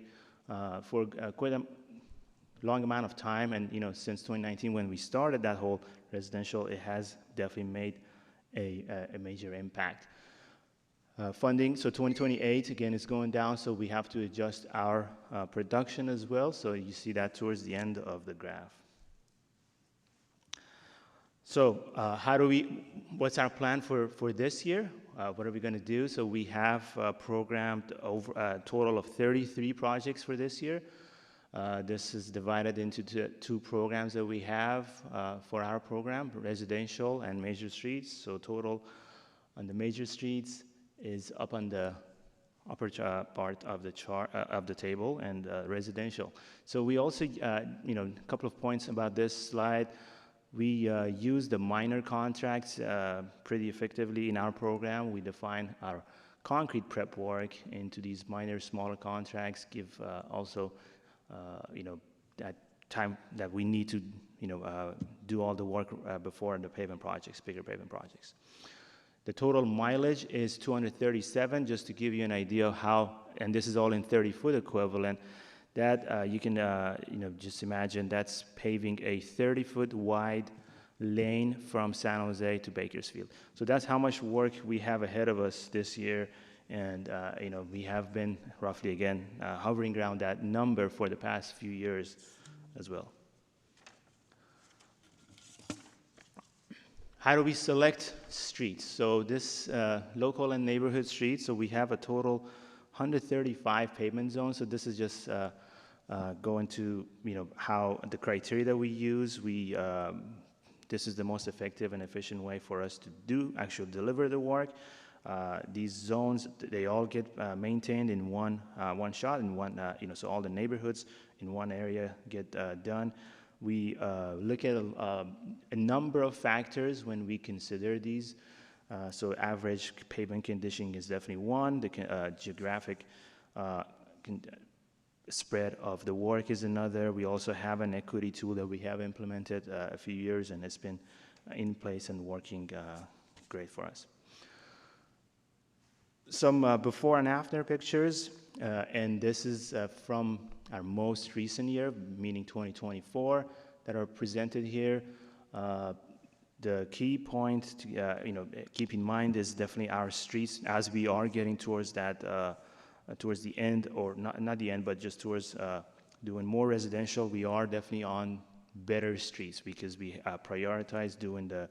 for quite a long amount of time, and since 2019 when we started that whole residential, it has definitely made a major impact. Funding, so 2028, again, is going down, so we have to adjust our production as well. So you see that towards the end of the graph. So what's our plan for this year? What are we going to do? So we have programmed over a total of 33 projects for this year. This is divided into two programs that we have for our program, residential and major streets. So total on the major streets is up on the upper part of the chart of the table, and residential. So we also, a couple of points about this slide. We use the minor contracts pretty effectively in our program. We define our concrete prep work into these minor, smaller contracts. Give also, that time that we need to, do all the work before the pavement projects, bigger pavement projects. The total mileage is 237, just to give you an idea of how, and this is all in 30-foot equivalent, that you can, just imagine that's paving a 30-foot wide lane from San Jose to Bakersfield. So that's how much work we have ahead of us this year, and, we have been roughly, again, hovering around that number for the past few years as well. How do we select streets? So this local and neighborhood streets, so we have a total 135 pavement zones. So this is just going to, how the criteria that we use. This is the most effective and efficient way for us to actually deliver the work. These zones, they all get maintained in one shot, in one, so all the neighborhoods in one area get done. We look at a number of factors when we consider these. So average pavement condition is definitely one. The geographic spread of the work is another. We also have an equity tool that we have implemented a few years, and it's been in place and working great for us. Some before and after pictures, and this is from our most recent year, meaning 2024, that are presented here. The key point to keep in mind is definitely our streets, as we are getting towards that, towards the end, or not the end, but just towards doing more residential. We are definitely on better streets because we prioritize doing the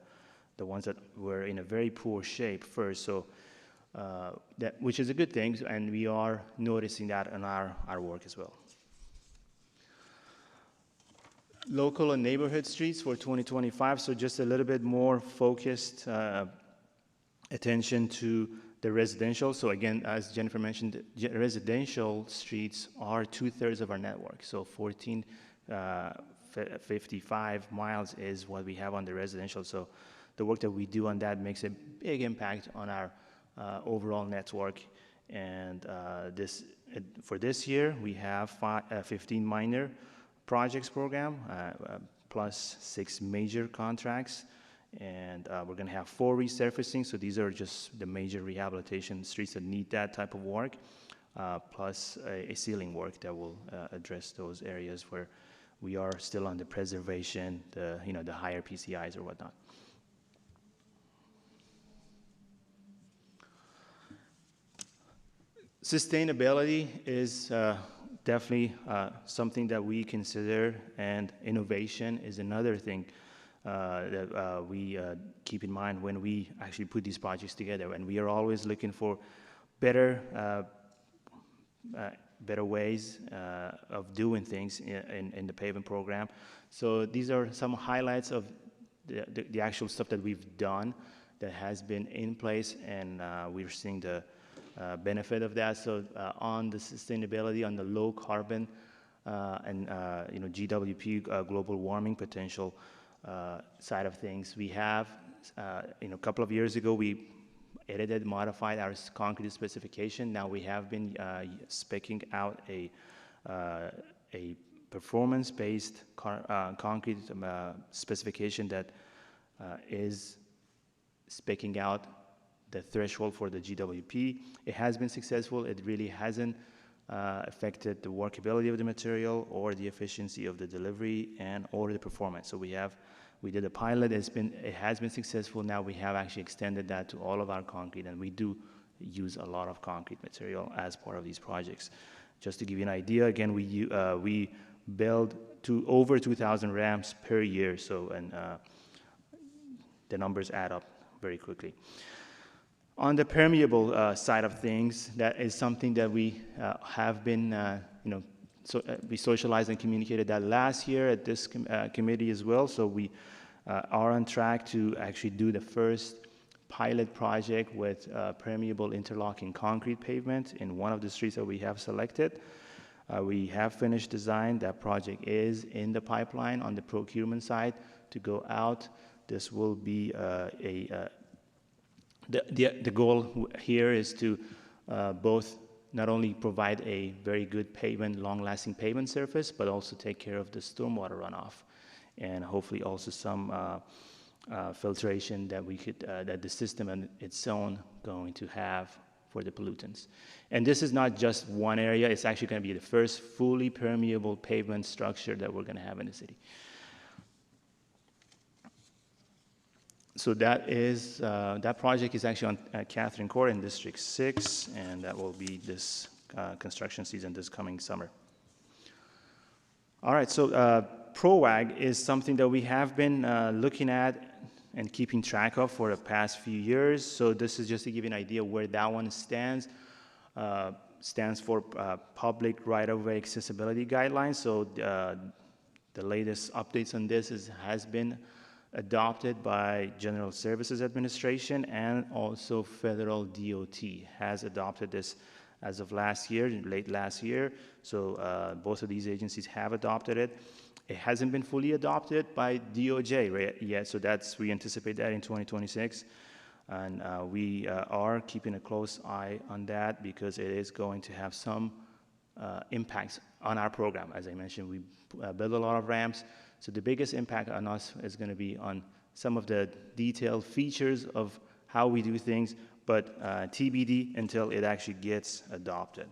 ones that were in a very poor shape first. So which is a good thing, and we are noticing that in our work as well. Local and neighborhood streets for 2025, so just a little bit more focused attention to the residential. So again, as Jennifer mentioned, residential streets are 2/3 of our network. So 1455 miles is what we have on the residential. So the work that we do on that makes a big impact on our overall network. And for this year, we have 15 minor projects program, plus 6 major contracts. And we're going to have 4 resurfacing. So these are just the major rehabilitation streets that need that type of work, plus a ceiling work that will address those areas where we are still on the preservation, the higher PCIs or whatnot. Sustainability is definitely something that we consider, and innovation is another thing that we keep in mind when we actually put these projects together. And we are always looking for better ways of doing things in the pavement program. So these are some highlights of the actual stuff that we've done that has been in place, and we're seeing the benefit of that. So on the sustainability, on the low carbon and GWP, global warming potential side of things, we have a couple of years ago we edited, modified our concrete specification. Now we have been speccing out a performance-based concrete specification that is speccing out the threshold for the GWP. It has been successful. It really hasn't affected the workability of the material or the efficiency of the delivery or the performance. So we did a pilot. It has been successful. Now we have actually extended that to all of our concrete, and we do use a lot of concrete material as part of these projects. Just to give you an idea, again, we build over 2,000 ramps per year. So the numbers add up very quickly. On the permeable side of things, that is something that we have been, we socialized and communicated that last year at this committee as well. So we are on track to actually do the first pilot project with permeable interlocking concrete pavement in one of the streets that we have selected. We have finished design. That project is in the pipeline on the procurement side to go out. This will be the goal here is to both not only provide a very good pavement, long-lasting pavement surface, but also take care of the stormwater runoff, and hopefully also some filtration that we could that the system on its own going to have for the pollutants. And this is not just one area, it's actually going to be the first fully permeable pavement structure that we're going to have in the city. So that is, that project is actually on Catherine Court in District 6, and that will be this construction season this coming summer. All right, so PROAG is something that we have been looking at and keeping track of for the past few years. So this is just to give you an idea where that one stands. Stands for Public Right-of-Way Accessibility Guidelines. So the latest updates on this has been adopted by General Services Administration, and also Federal DOT has adopted this as of last year, late last year. So both of these agencies have adopted it. It hasn't been fully adopted by DOJ yet, so we anticipate that in 2026. And we are keeping a close eye on that because it is going to have some impacts on our program. As I mentioned, we build a lot of ramps, so the biggest impact on us is going to be on some of the detailed features of how we do things, but TBD until it actually gets adopted.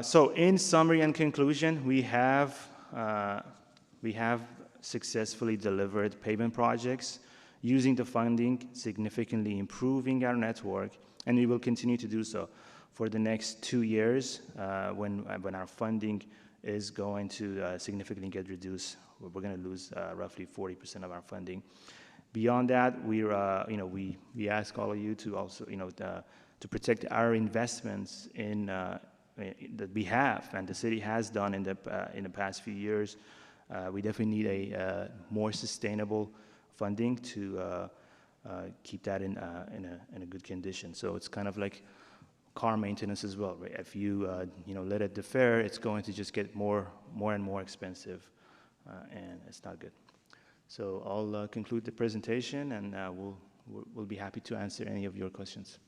So in summary and conclusion, we have successfully delivered pavement projects using the funding, significantly improving our network, and we will continue to do so for the next 2 years when our funding is going to significantly get reduced. We're going to lose roughly 40% of our funding. Beyond that, we ask all of you to also, to protect our investments in that we have and the city has done in the past few years. We definitely need a more sustainable funding to keep that in a good condition. So it's kind of like car maintenance as well, right? If you let it defer, it's going to just get more and more expensive, and it's not good. So I'll conclude the presentation, and we'll be happy to answer any of your questions.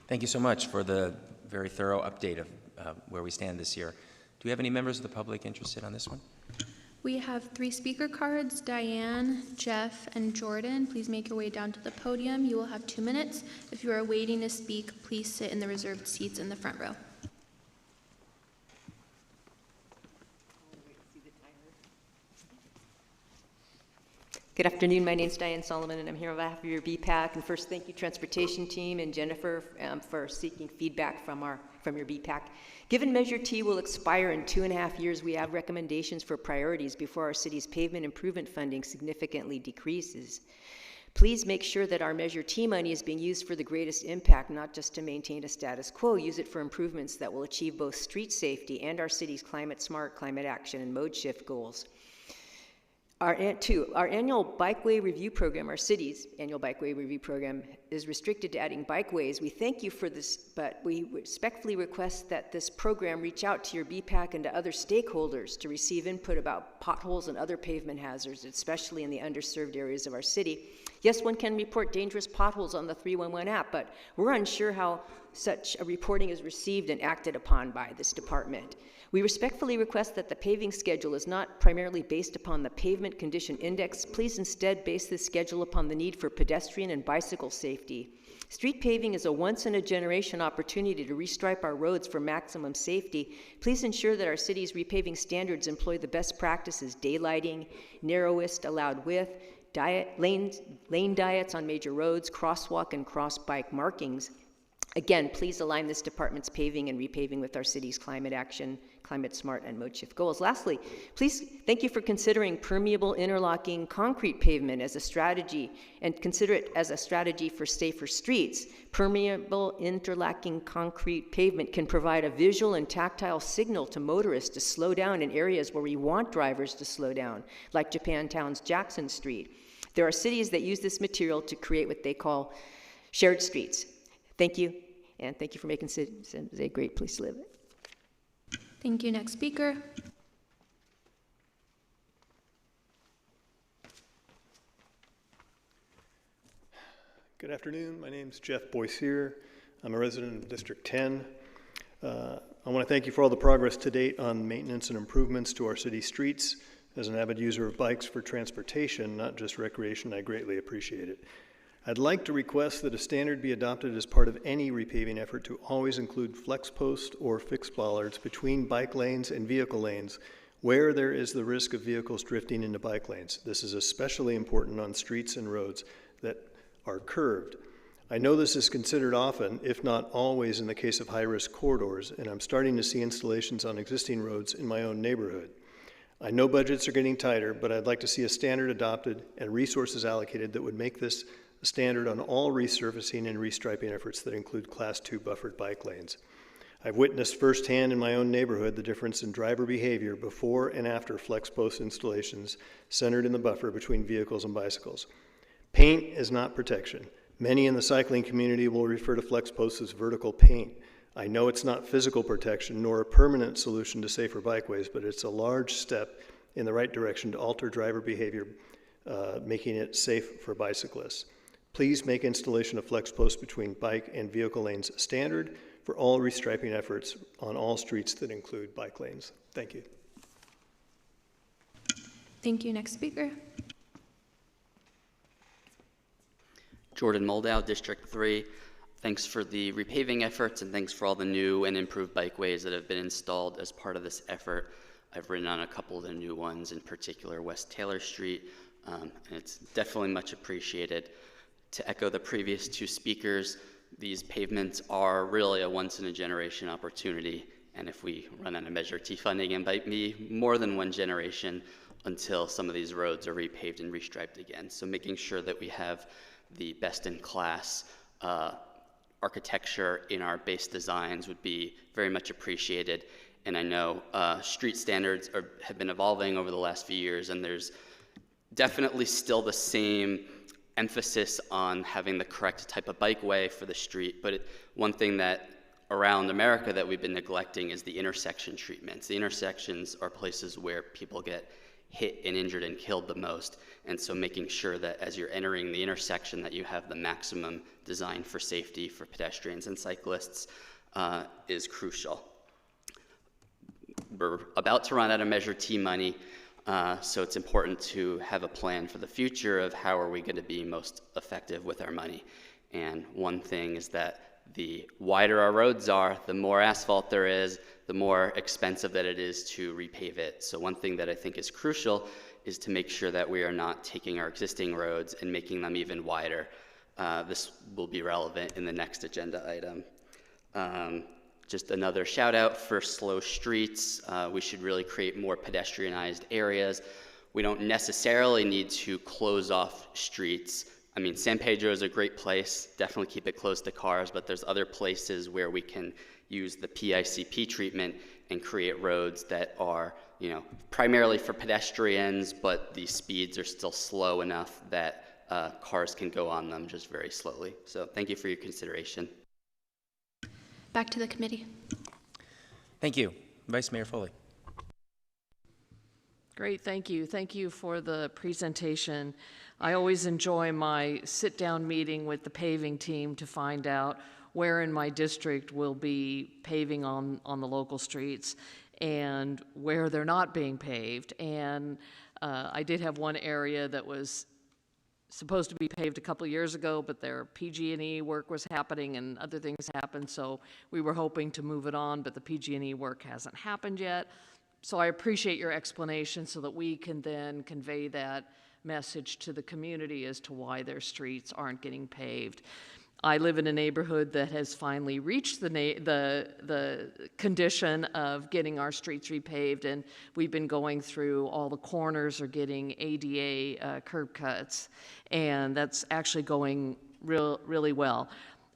Thank you so much for the very thorough update of where we stand this year. Do we have any members of the public interested on this one? We have 3 speaker cards, Diane, Jeff, and Jordan. Please make your way down to the podium. You will have 2 minutes. If you are waiting to speak, please sit in the reserved seats in the front row. Good afternoon. My name is Diane Solomon, and I'm here on behalf of your BPAC. And first, thank you, transportation team and Jennifer, for seeking feedback from your BPAC. Given Measure T will expire in 2.5 years, we have recommendations for priorities before our city's pavement improvement funding significantly decreases. Please make sure that our Measure T money is being used for the greatest impact, not just to maintain a status quo. Use it for improvements that will achieve both street safety and our city's climate smart, climate action, and mode shift goals. Our annual bikeway review program, our city's annual bikeway review program, is restricted to adding bikeways. We thank you for this, but we respectfully request that this program reach out to your BPAC and to other stakeholders to receive input about potholes and other pavement hazards, especially in the underserved areas of our city. Yes, one can report dangerous potholes on the 311 app, but we're unsure how such a reporting is received and acted upon by this department. We respectfully request that the paving schedule is not primarily based upon the Pavement Condition Index. Please instead base this schedule upon the need for pedestrian and bicycle safety. Street paving is a once-in-a-generation opportunity to restripe our roads for maximum safety. Please ensure that our city's repaving standards employ the best practices: daylighting, narrowest allowed width, lane diets on major roads, crosswalk and cross-bike markings, Again, please align this department's paving and repaving with our city's climate action, climate smart, and mode shift goals. Lastly, please thank you for considering permeable interlocking concrete pavement as a strategy, and consider it as a strategy for safer streets. Permeable interlocking concrete pavement can provide a visual and tactile signal to motorists to slow down in areas where we want drivers to slow down, like Japantown's Jackson Street. There are cities that use this material to create what they call shared streets. Thank you, and thank you for making San Jose a great place to live. Thank you. Next speaker. Good afternoon. My name is Jeff Boissier. I'm a resident of District 10. I want to thank you for all the progress to date on maintenance and improvements to our city streets. As an avid user of bikes for transportation, not just recreation, I greatly appreciate it. I'd like to request that a standard be adopted as part of any repaving effort to always include flex posts or fixed bollards between bike lanes and vehicle lanes where there is the risk of vehicles drifting into bike lanes. This is especially important on streets and roads that are curved. I know this is considered often, if not always, in the case of high-risk corridors, and I'm starting to see installations on existing roads in my own neighborhood. I know budgets are getting tighter, but I'd like to see a standard adopted and resources allocated that would make this a standard on all resurfacing and restriping efforts that include Class 2 buffered bike lanes. I've witnessed firsthand in my own neighborhood the difference in driver behavior before and after flex post installations centered in the buffer between vehicles and bicycles. Paint is not protection. Many in the cycling community will refer to flex posts as vertical paint. I know it's not physical protection nor a permanent solution to safer bikeways, but it's a large step in the right direction to alter driver behavior, making it safe for bicyclists. Please make installation of flex posts between bike and vehicle lanes standard for all restriping efforts on all streets that include bike lanes. Thank you. Thank you. Next speaker. Jordan Moldow, District 3. Thanks for the repaving efforts and thanks for all the new and improved bikeways that have been installed as part of this effort. I've ridden on a couple of the new ones, in particular West Taylor Street, and it's definitely much appreciated. To echo the previous two speakers, these pavements are really a once-in-a-generation opportunity, and if we run out of Measure T funding, it might be more than one generation until some of these roads are repaved and restriped again. So making sure that we have the best-in-class architecture in our base designs would be very much appreciated. And I know street standards have been evolving over the last few years, and there's definitely still the same emphasis on having the correct type of bikeway for the street. But one thing that around America that we've been neglecting is the intersection treatments. The intersections are places where people get hit and injured and killed the most. And so making sure that as you're entering the intersection that you have the maximum design for safety for pedestrians and cyclists is crucial. We're about to run out of Measure T money, so it's important to have a plan for the future of how are we going to be most effective with our money. And one thing is that the wider our roads are, the more asphalt there is, the more expensive that it is to repave it. So one thing that I think is crucial is to make sure that we are not taking our existing roads and making them even wider. This will be relevant in the next agenda item. Just another shout out for slow streets. We should really create more pedestrianized areas. We don't necessarily need to close off streets. I mean, San Pedro is a great place, definitely keep it closed to cars, but there's other places where we can use the PICP treatment and create roads that are, primarily for pedestrians, but the speeds are still slow enough that cars can go on them just very slowly. So thank you for your consideration. Back to the committee. Thank you. Vice Mayor Foley. Great, thank you. Thank you for the presentation. I always enjoy my sit-down meeting with the paving team to find out where in my district will be paving on the local streets and where they're not being paved. And I did have one area that was supposed to be paved a couple years ago, but their PG&E work was happening and other things happened, so we were hoping to move it on, but the PG&E work hasn't happened yet. So I appreciate your explanation so that we can then convey that message to the community as to why their streets aren't getting paved. I live in a neighborhood that has finally reached the condition of getting our streets repaved, and we've been going through all the corners are getting ADA curb cuts, and that's actually going really well.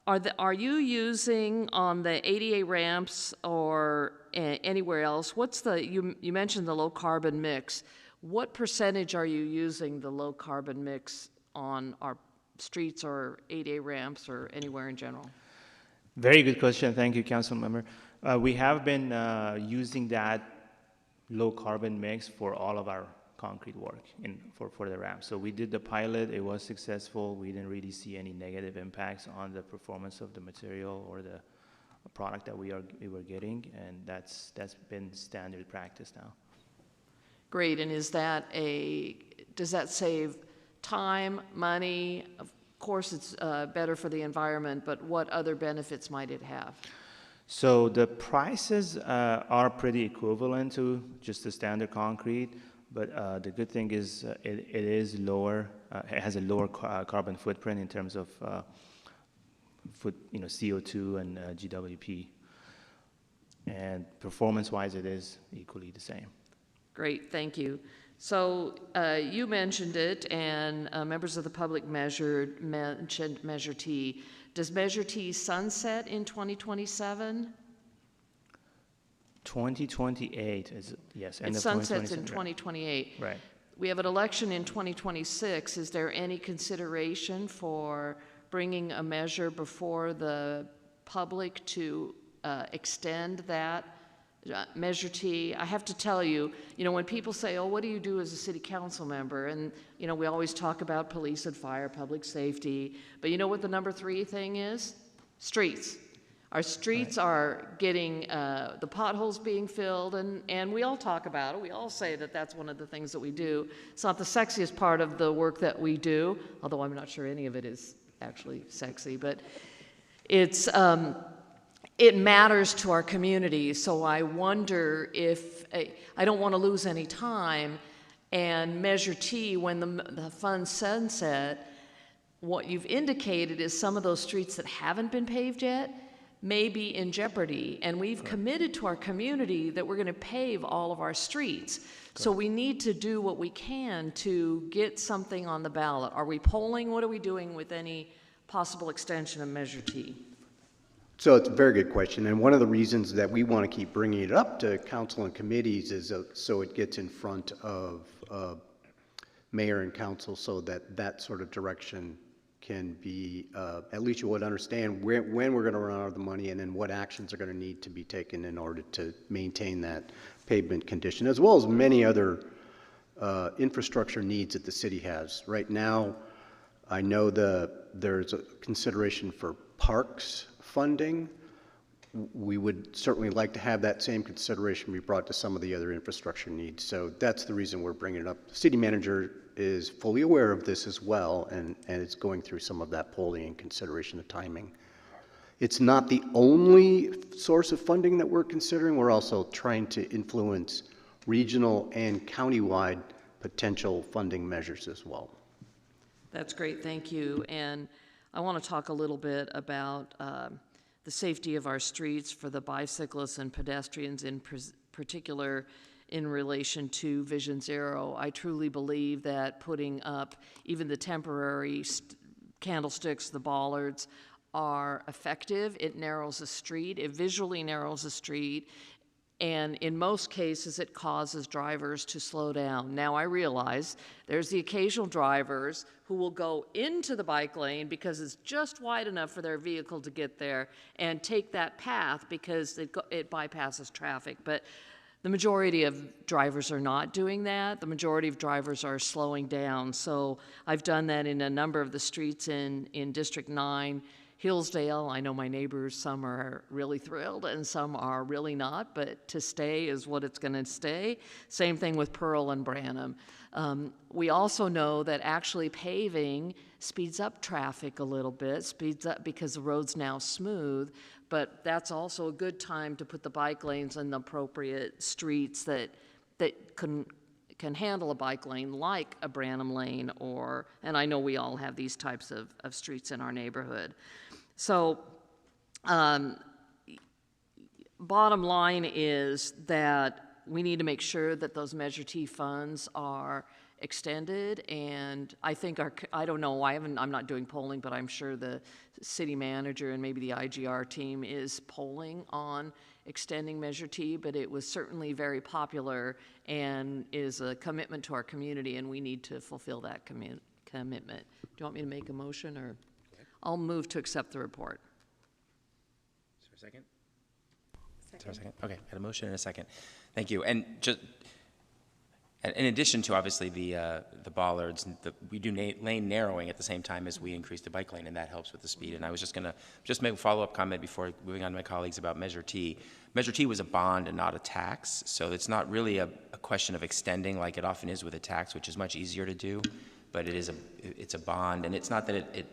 Are you using on the ADA ramps or anywhere else? What's you mentioned the low carbon mix. What percentage are you using the low carbon mix on our streets or ADA ramps or anywhere in general? Very good question. Thank you, Council Member. We have been using that low carbon mix for all of our concrete work for the ramp. So we did the pilot. It was successful. We didn't really see any negative impacts on the performance of the material or the product that we were getting, and that's been standard practice now. Great. And does that save time, money? Of course, it's better for the environment, but what other benefits might it have? So the prices are pretty equivalent to just the standard concrete, but the good thing is it is lower. It has a lower carbon footprint in terms of CO2 and GWP, and performance-wise, it is equally the same. Great, thank you. So you mentioned it, and members of the public mentioned Measure T. Does Measure T sunset in 2027? 2028 is, yes, end it of 2027. It sunsets in 2028. Right. We have an election in 2026. Is there any consideration for bringing a measure before the public to extend that Measure T? I have to tell you, when people say, oh, what do you do as a city council member? And, we always talk about police and fire, public safety. But you know what the number 3 thing is? Streets. Our streets are getting, the potholes being filled, and we all talk about it. We all say that that's one of the things that we do. It's not the sexiest part of the work that we do, although I'm not sure any of it is actually sexy, but it's, it matters to our community. So I wonder if, I don't want to lose any time, and Measure T, when the funds sunset, what you've indicated is some of those streets that haven't been paved yet may be in jeopardy, and we've committed to our community that we're going to pave all of our streets. So we need to do what we can to get something on the ballot. Are we polling? What are we doing with any possible extension of Measure T? So it's a very good question, and one of the reasons that we want to keep bringing it up to council and committees is so it gets in front of mayor and council, so that sort of direction can be, at least you would understand when we're going to run out of the money and then what actions are going to need to be taken in order to maintain that pavement condition, as well as many other infrastructure needs that the city has. Right now, I know there's a consideration for parks funding. We would certainly like to have that same consideration be brought to some of the other infrastructure needs. So that's the reason we're bringing it up. The city manager is fully aware of this as well, and it's going through some of that polling and consideration of timing. It's not the only source of funding that we're considering. We're also trying to influence regional and countywide potential funding measures as well. That's great, thank you. And I want to talk a little bit about the safety of our streets for the bicyclists and pedestrians in particular in relation to Vision Zero. I truly believe that putting up even the temporary candlesticks, the bollards, are effective. It narrows a street, it visually narrows a street, and in most cases it causes drivers to slow down. Now I realize there's the occasional drivers who will go into the bike lane because it's just wide enough for their vehicle to get there and take that path because it bypasses traffic. But the majority of drivers are not doing that. The majority of drivers are slowing down. So I've done that in a number of the streets in District 9. Hillsdale, I know my neighbors, some are really thrilled and some are really not, but to stay is what it's going to stay. Same thing with Pearl and Branham. We also know that actually paving speeds up traffic a little bit, speeds up because the road's now smooth, but that's also a good time to put the bike lanes in the appropriate streets that can handle a bike lane, like a Branham lane, and I know we all have these types of streets in our neighborhood. So bottom line is that we need to make sure that those Measure T funds are extended, and I think I don't know, I'm not doing polling, but I'm sure the city manager and maybe the IGR team is polling on extending Measure T, but it was certainly very popular and is a commitment to our community, and we need to fulfill that commitment. Do you want me to make a motion, or? I'll move to accept the report. Is there a second? Is there a second? Okay, I had a motion and a second. Thank you. And just in addition to obviously the bollards, we do lane narrowing at the same time as we increase the bike lane, and that helps with the speed. And I was just going to make a follow-up comment before moving on to my colleagues about Measure T. Measure T was a bond and not a tax, so it's not really a question of extending like it often is with a tax, which is much easier to do. But it's a bond, and it's not that it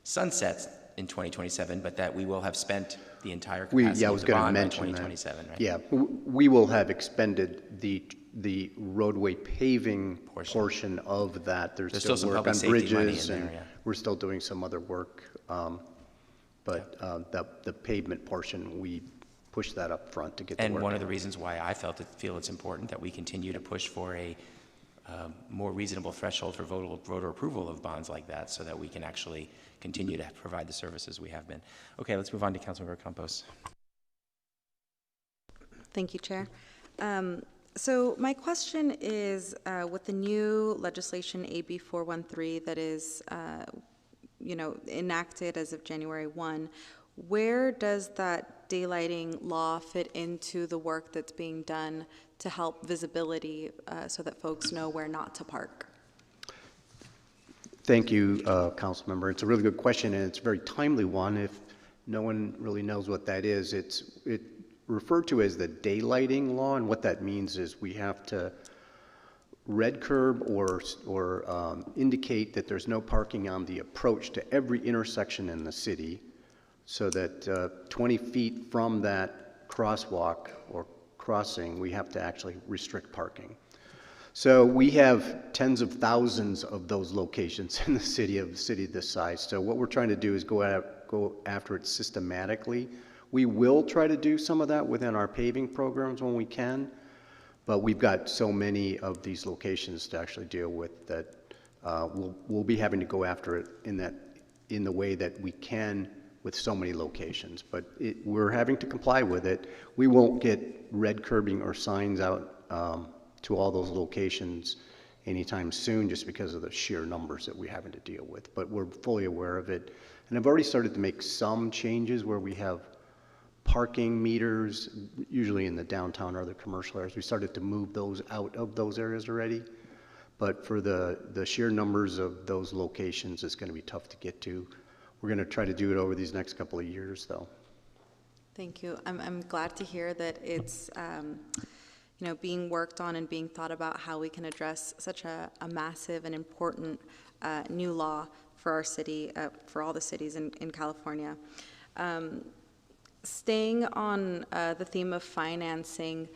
sunsets in 2027, but that we will have spent the entire capacity of the bond by 2027, right? Yeah, we will have expended the roadway paving portion of that. There's still some work on bridges, and we're still doing some other work. But the pavement portion, we push that up front to get the work. And one of the reasons why I feel it's important that we continue to push for a more reasonable threshold for voter approval of bonds like that, so that we can actually continue to provide the services we have been. Okay, let's move on to Councilmember Campos. Thank you, Chair. So my question is, with the new legislation AB 413 that is, enacted as of January 1, where does that daylighting law fit into the work that's being done to help visibility so that folks know where not to park? Thank you, Council Member. It's a really good question, and it's a very timely one. If no one really knows what that is, it's referred to as the daylighting law, and what that means is we have to red curb or indicate that there's no parking on the approach to every intersection in the city, so that 20 feet from that crosswalk or crossing, we have to actually restrict parking. So we have tens of thousands of those locations in the city this size. So what we're trying to do is go after it systematically. We will try to do some of that within our paving programs when we can, but we've got so many of these locations to actually deal with that we'll be having to go after it in the way that we can with so many locations. But we're having to comply with it. We won't get red curbing or signs out to all those locations anytime soon, just because of the sheer numbers that we're having to deal with. But we're fully aware of it. And I've already started to make some changes where we have parking meters, usually in the downtown or other commercial areas. We started to move those out of those areas already. But for the sheer numbers of those locations, it's going to be tough to get to. We're going to try to do it over these next couple of years, though. Thank you. I'm glad to hear that it's being worked on and being thought about how we can address such a massive and important new law for our city, for all the cities in California. Staying on the theme of financing,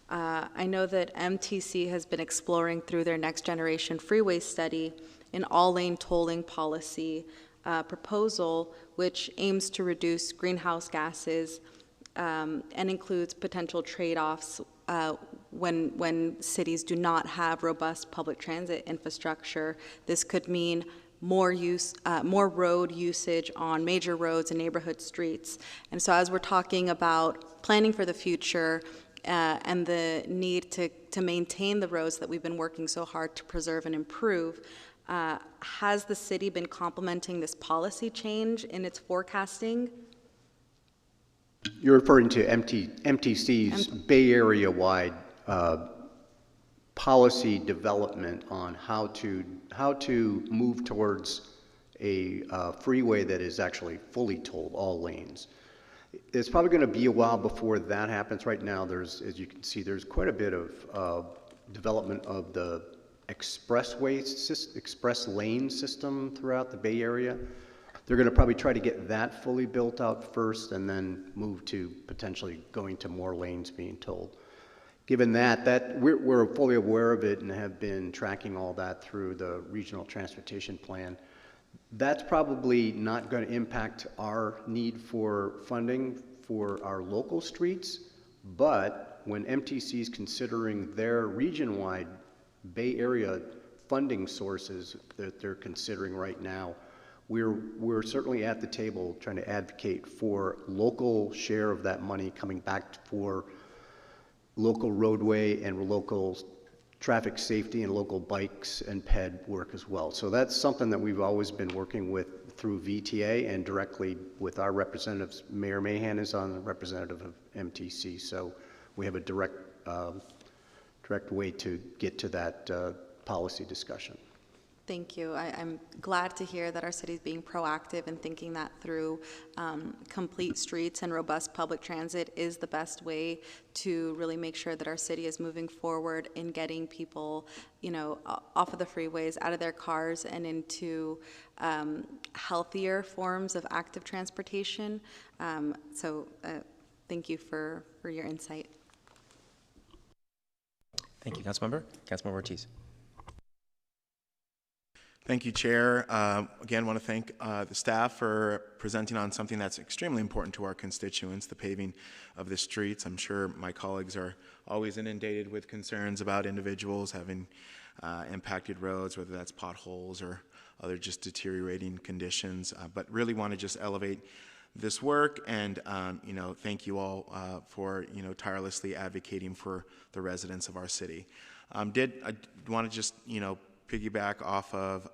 I know that MTC has been exploring through their next generation freeway study an all-lane tolling policy proposal, which aims to reduce greenhouse gases and includes potential trade-offs when cities do not have robust public transit infrastructure. This could mean more road usage on major roads and neighborhood streets. And so as we're talking about planning for the future and the need to maintain the roads that we've been working so hard to preserve and improve, has the city been complementing this policy change in its forecasting? You're referring to MTC's Bay Area-wide policy development on how to move towards a freeway that is actually fully tolled, all lanes. It's probably going to be a while before that happens. Right now, as you can see, there's quite a bit of development of the express lane system throughout the Bay Area. They're going to probably try to get that fully built out first and then move to potentially going to more lanes being tolled. Given that we're fully aware of it and have been tracking all that through the regional transportation plan. That's probably not going to impact our need for funding for our local streets, but when MTC is considering their region-wide Bay Area funding sources that they're considering right now, we're certainly at the table trying to advocate for local share of that money coming back for local roadway and local traffic safety and local bikes and PED work as well. So that's something that we've always been working with through VTA and directly with our representatives. Mayor Mahan is on the representative of MTC, so we have a direct way to get to that policy discussion. Thank you. I'm glad to hear that our city is being proactive and thinking that through. Complete streets and robust public transit is the best way to really make sure that our city is moving forward in getting people, you know, off of the freeways, out of their cars, and into healthier forms of active transportation. Thank you for your insight. Thank you, Councilmember. Councilmember Ortiz. Thank you, Chair. Again, want to thank the staff for presenting on something that's extremely important to our constituents, the paving of the streets. I'm sure my colleagues are always inundated with concerns about individuals having impacted roads, whether that's potholes or other just deteriorating conditions, but really want to just elevate this work and, you know, thank you all for, you know, tirelessly advocating for the residents of our city. I want to just, you know, piggyback off of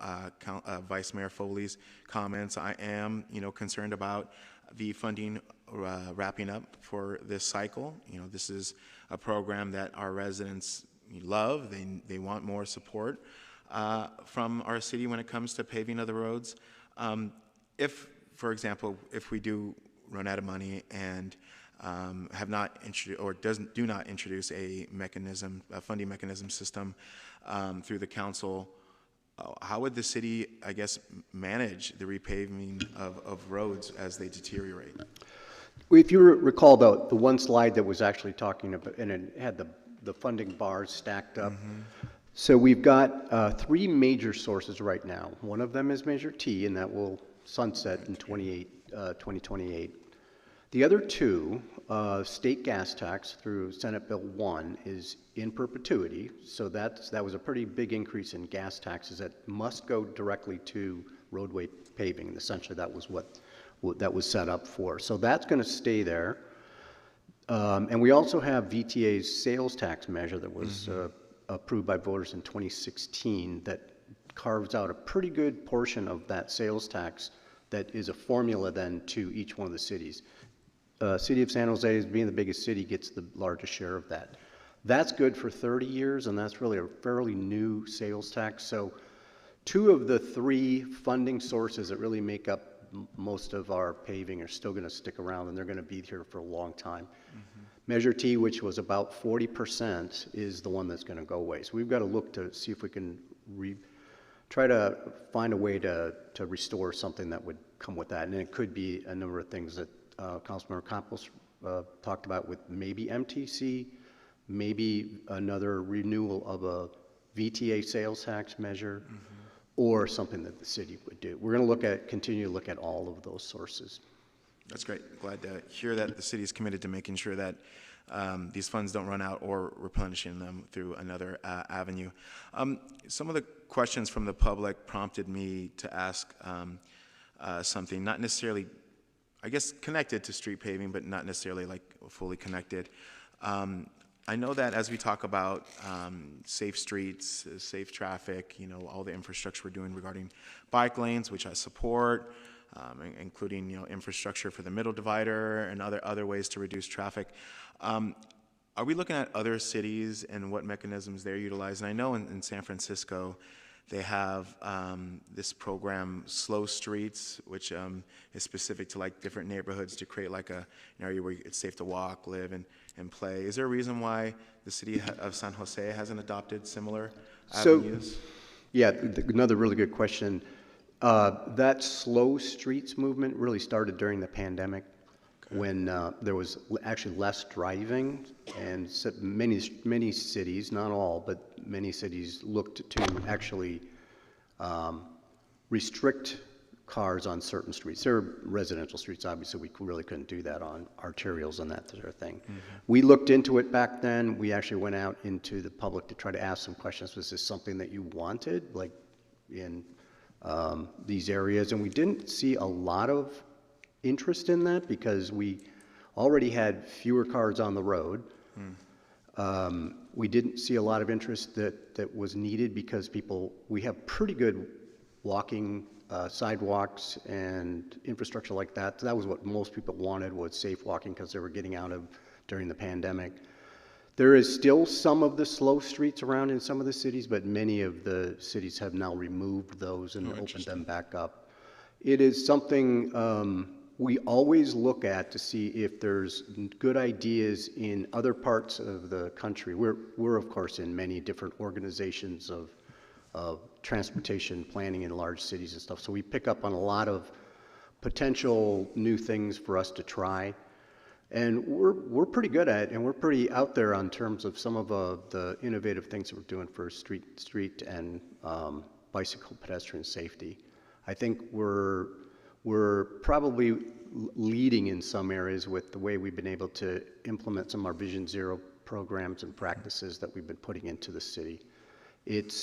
Vice Mayor Foley's comments. I am, you know, concerned about the funding wrapping up for this cycle. You know, this is a program that our residents love. They want more support from our city when it comes to paving of the roads. If, for example, if we do run out of money and have not introduced or do not introduce a mechanism, a funding mechanism system through the council, how would the city, I guess, manage the repaving of roads as they deteriorate? If you recall the one slide that was actually talking about, and it had the funding bars stacked up. So we've got 3 major sources right now. One of them is Measure T, and that will sunset in 2028. The other 2, state gas tax through Senate Bill 1 is in perpetuity. So that was a pretty big increase in gas taxes that must go directly to roadway paving. And essentially that was what that was set up for. So that's going to stay there. And we also have VTA's sales tax measure that was approved by voters in 2016 that carves out a pretty good portion of that sales tax that is a formula then to each one of the cities. City of San Jose, as being the biggest city, gets the largest share of that. That's good for 30 years, and that's really a fairly new sales tax. So 2 of the 3 funding sources that really make up most of our paving are still going to stick around, and they're going to be here for a long time. Measure T, which was about 40%, is the one that's going to go away. So we've got to look to see if we can try to find a way to restore something that would come with that. And it could be a number of things that Councilmember Campos talked about, with maybe MTC, maybe another renewal of a VTA sales tax measure, or something that the city would do. We're going to continue to look at all of those sources. That's great. Glad to hear that the city is committed to making sure that these funds don't run out or replenishing them through another avenue. Some of the questions from the public prompted me to ask something, not necessarily, I guess, connected to street paving, but not necessarily like fully connected. I know that as we talk about safe streets, safe traffic, you know, all the infrastructure we're doing regarding bike lanes, which I support, including, you know, infrastructure for the middle divider and other ways to reduce traffic. Are we looking at other cities and what mechanisms they're utilizing? I know in San Francisco, they have this program, Slow Streets, which is specific to like different neighborhoods to create like an area where it's safe to walk, live, and play. Is there a reason why the city of San Jose hasn't adopted similar avenues? Yeah, another really good question. That Slow Streets movement really started during the pandemic, when there was actually less driving, and many cities, not all, but many cities looked to actually restrict cars on certain streets. There are residential streets, obviously, we really couldn't do that on arterials and that sort of thing. We looked into it back then. We actually went out into the public to try to ask some questions. Was this something that you wanted, like in these areas? And we didn't see a lot of interest in that because we already had fewer cars on the road. We didn't see a lot of interest that was needed because we have pretty good walking sidewalks and infrastructure like that. That was what most people wanted, was safe walking, because they were getting out of during the pandemic. There is still some of the slow streets around in some of the cities, but many of the cities have now removed those and opened them back up. It is something we always look at to see if there's good ideas in other parts of the country. We're of course in many different organizations of transportation planning in large cities and stuff, so we pick up on a lot of potential new things for us to try. And we're pretty good at it, and we're pretty out there on terms of some of the innovative things that we're doing for street and bicycle pedestrian safety. I think we're probably leading in some areas with the way we've been able to implement some of our Vision Zero programs and practices that we've been putting into the city. It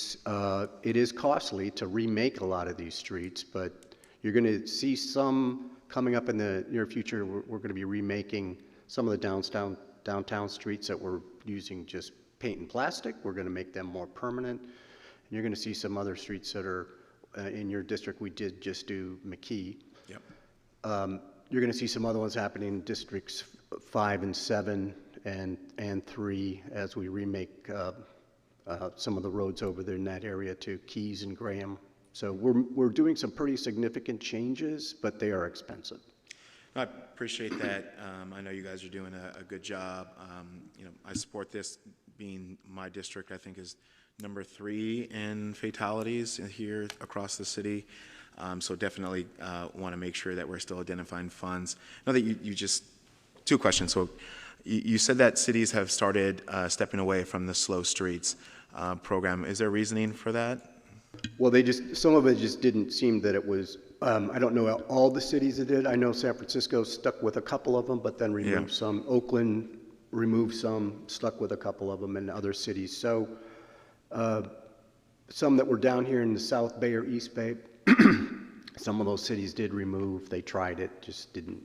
is costly to remake a lot of these streets, but you're going to see some coming up in the near future. We're going to be remaking some of the downtown streets that we're using just paint and plastic. We're going to make them more permanent. And you're going to see some other streets that are in your district. We did just do McKee. Yep. You're going to see some other ones happening in districts 5 and 7 and 3 as we remake some of the roads over there in that area to Keys and Graham. So we're doing some pretty significant changes, but they are expensive. I appreciate that. I know you guys are doing a good job. I support this. Being my district, I think, is number 3 in fatalities here across the city. So definitely want to make sure that we're still identifying funds. I know that you just, 2 questions. So you said that cities have started stepping away from the slow streets program. Is there reasoning for that? Well, some of it just didn't seem that it was, I don't know all the cities that did. I know San Francisco stuck with a couple of them, but then removed some. Oakland removed some, stuck with a couple of them, and other cities. So some that were down here in the South Bay or East Bay, some of those cities did remove. They tried it, just didn't.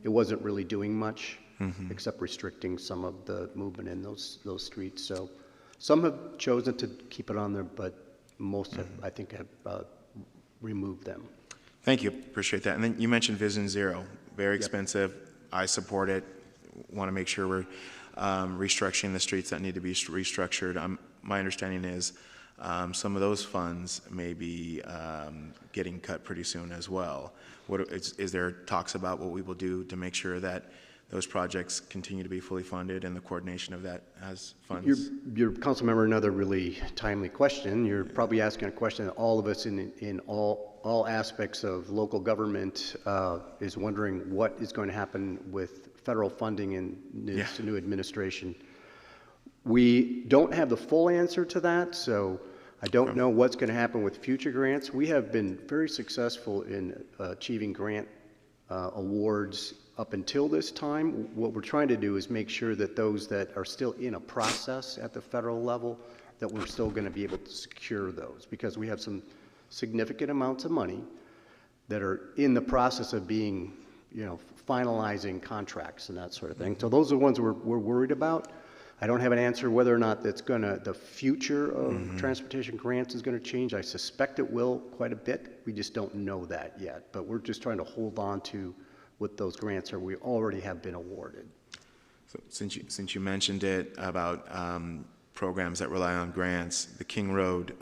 It wasn't really doing much, except restricting some of the movement in those streets. So some have chosen to keep it on there, but most have, I think, have removed them. Thank you. Appreciate that. And then you mentioned Vision Zero. Very expensive. I support it. Want to make sure we're restructuring the streets that need to be restructured. My understanding is some of those funds may be getting cut pretty soon as well. Is there talks about what we will do to make sure that those projects continue to be fully funded and the coordination of that has funds? Your council member, another really timely question. You're probably asking a question that all of us in all aspects of local government is wondering what is going to happen with federal funding in this new administration. We don't have the full answer to that, so I don't know what's going to happen with future grants. We have been very successful in achieving grant awards up until this time. What we're trying to do is make sure that those that are still in a process at the federal level, that we're still going to be able to secure those, because we have some significant amounts of money that are in the process of being, finalizing contracts and that sort of thing. So those are the ones we're worried about. I don't have an answer whether or not the future of transportation grants is going to change. I suspect it will quite a bit. We just don't know that yet. But we're just trying to hold on to what those grants are we already have been awarded. So since you mentioned it about programs that rely on grants, the King Road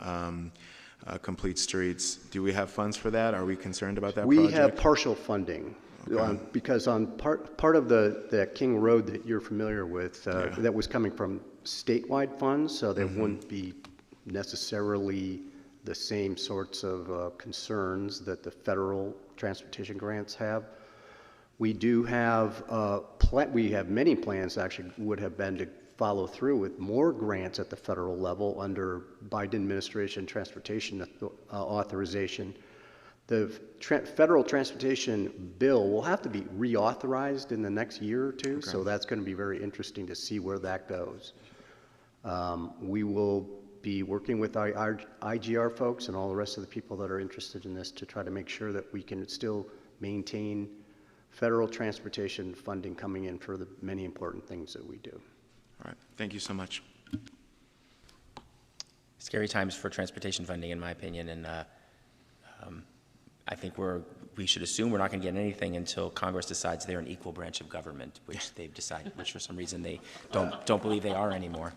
Complete Streets, do we have funds for that? Are we concerned about that project? We have partial funding. Okay. Because on part of the King Road that you're familiar with, that was coming from statewide funds, so there wouldn't be necessarily the same sorts of concerns that the federal transportation grants have. We do have we have many plans that actually would have been to follow through with more grants at the federal level under Biden administration transportation authorization. The federal transportation bill will have to be reauthorized in the next year or two, so that's going to be very interesting to see where that goes. We will be working with our IGR folks and all the rest of the people that are interested in this to try to make sure that we can still maintain federal transportation funding coming in for the many important things that we do. All right, thank you so much. Scary times for transportation funding, in my opinion, and I think we should assume we're not going to get anything until Congress decides they're an equal branch of government, which they've decided, which for some reason they don't believe they are anymore.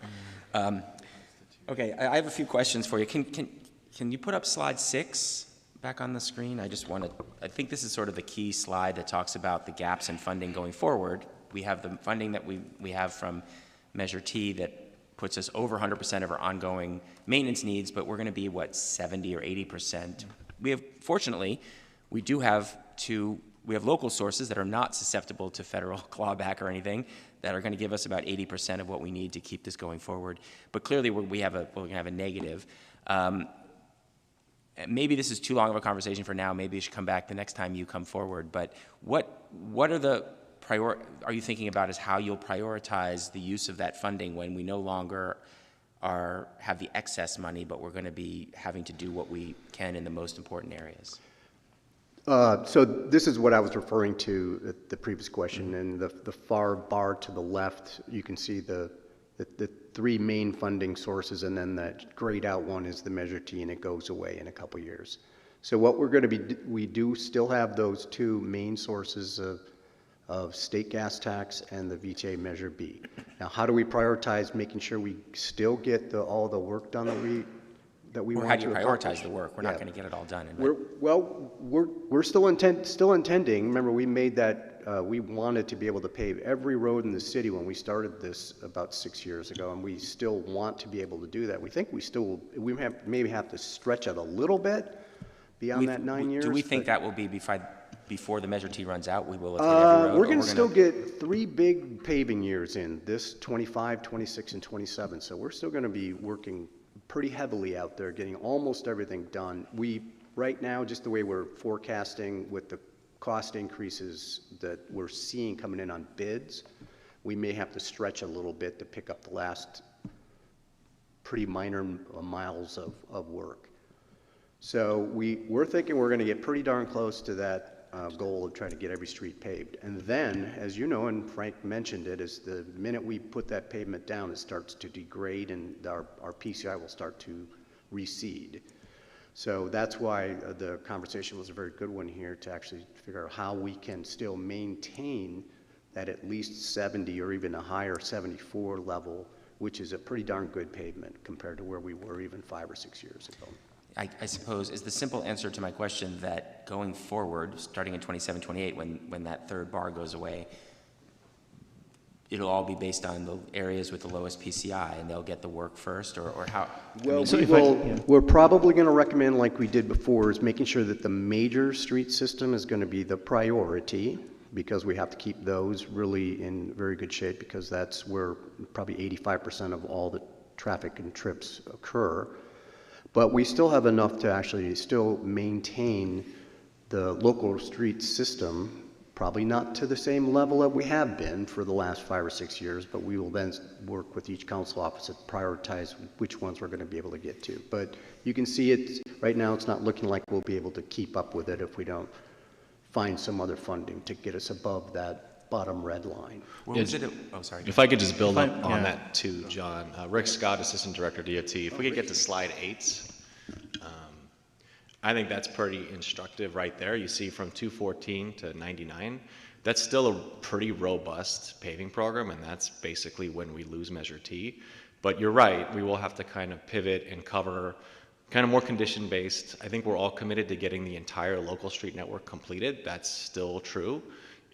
Okay, I have a few questions for you. Can you put up slide 6 back on the screen? I think this is sort of the key slide that talks about the gaps in funding going forward. We have the funding that we have from Measure T that puts us over 100% of our ongoing maintenance needs, but we're going to be, what, 70 or 80%. Fortunately, we have local sources that are not susceptible to federal clawback or anything that are going to give us about 80% of what we need to keep this going forward. But clearly, we're going to have a negative. Maybe this is too long of a conversation for now. Maybe you should come back the next time you come forward. But what are you thinking about is how you'll prioritize the use of that funding when we no longer have the excess money, but we're going to be having to do what we can in the most important areas? So this is what I was referring to at the previous question, and the far bar to the left, you can see the 3 main funding sources, and then that grayed out one is the Measure T, and it goes away in a couple years. So what we're going to be, we do still have those 2 main sources of state gas tax and the VTA Measure B. Now, how do we prioritize making sure we still get all the work done that we want to accomplish? How do you prioritize the work? We're not going to get it all done. We're still intending. Remember, we made that. We wanted to be able to pave every road in the city when we started this about 6 years ago, and we still want to be able to do that. We think we maybe have to stretch it a little bit beyond that 9 years. Do we think that will be before the Measure T runs out? We will have hit every road. We're going to still get 3 big paving years in this 25, 26, and 27. So we're still going to be working pretty heavily out there, getting almost everything done. Right now, just the way we're forecasting with the cost increases that we're seeing coming in on bids, we may have to stretch a little bit to pick up the last pretty minor miles of work. So we're thinking we're going to get pretty darn close to that goal of trying to get every street paved. And then, as you know, and Frank mentioned it, is the minute we put that pavement down, it starts to degrade and our PCI will start to recede. So that's why the conversation was a very good one here, to actually figure out how we can still maintain that at least 70 or even a higher 74 level, which is a pretty darn good pavement compared to where we were even 5 or 6 years ago. I suppose is the simple answer to my question that going forward, starting in 27, 28, when that 3rd bar goes away, it'll all be based on the areas with the lowest PCI, and they'll get the work first, or how? Well, we're probably going to recommend, like we did before, is making sure that the major street system is going to be the priority, because we have to keep those really in very good shape, because that's where probably 85% of all the traffic and trips occur. But we still have enough to actually still maintain the local street system, probably not to the same level that we have been for the last 5 or 6 years, but we will then work with each council office to prioritize which ones we're going to be able to get to. But you can see it right now, it's not looking like we'll be able to keep up with it if we don't find some other funding to get us above that bottom red line. If I could just build up on that too, John. Rick Scott, Assistant Director, DOT. If we could get to slide 8. I think that's pretty instructive right there. You see from 214 to 99, that's still a pretty robust paving program, and that's basically when we lose Measure T. But you're right, we will have to kind of pivot and cover kind of more condition-based. I think we're all committed to getting the entire local street network completed. That's still true.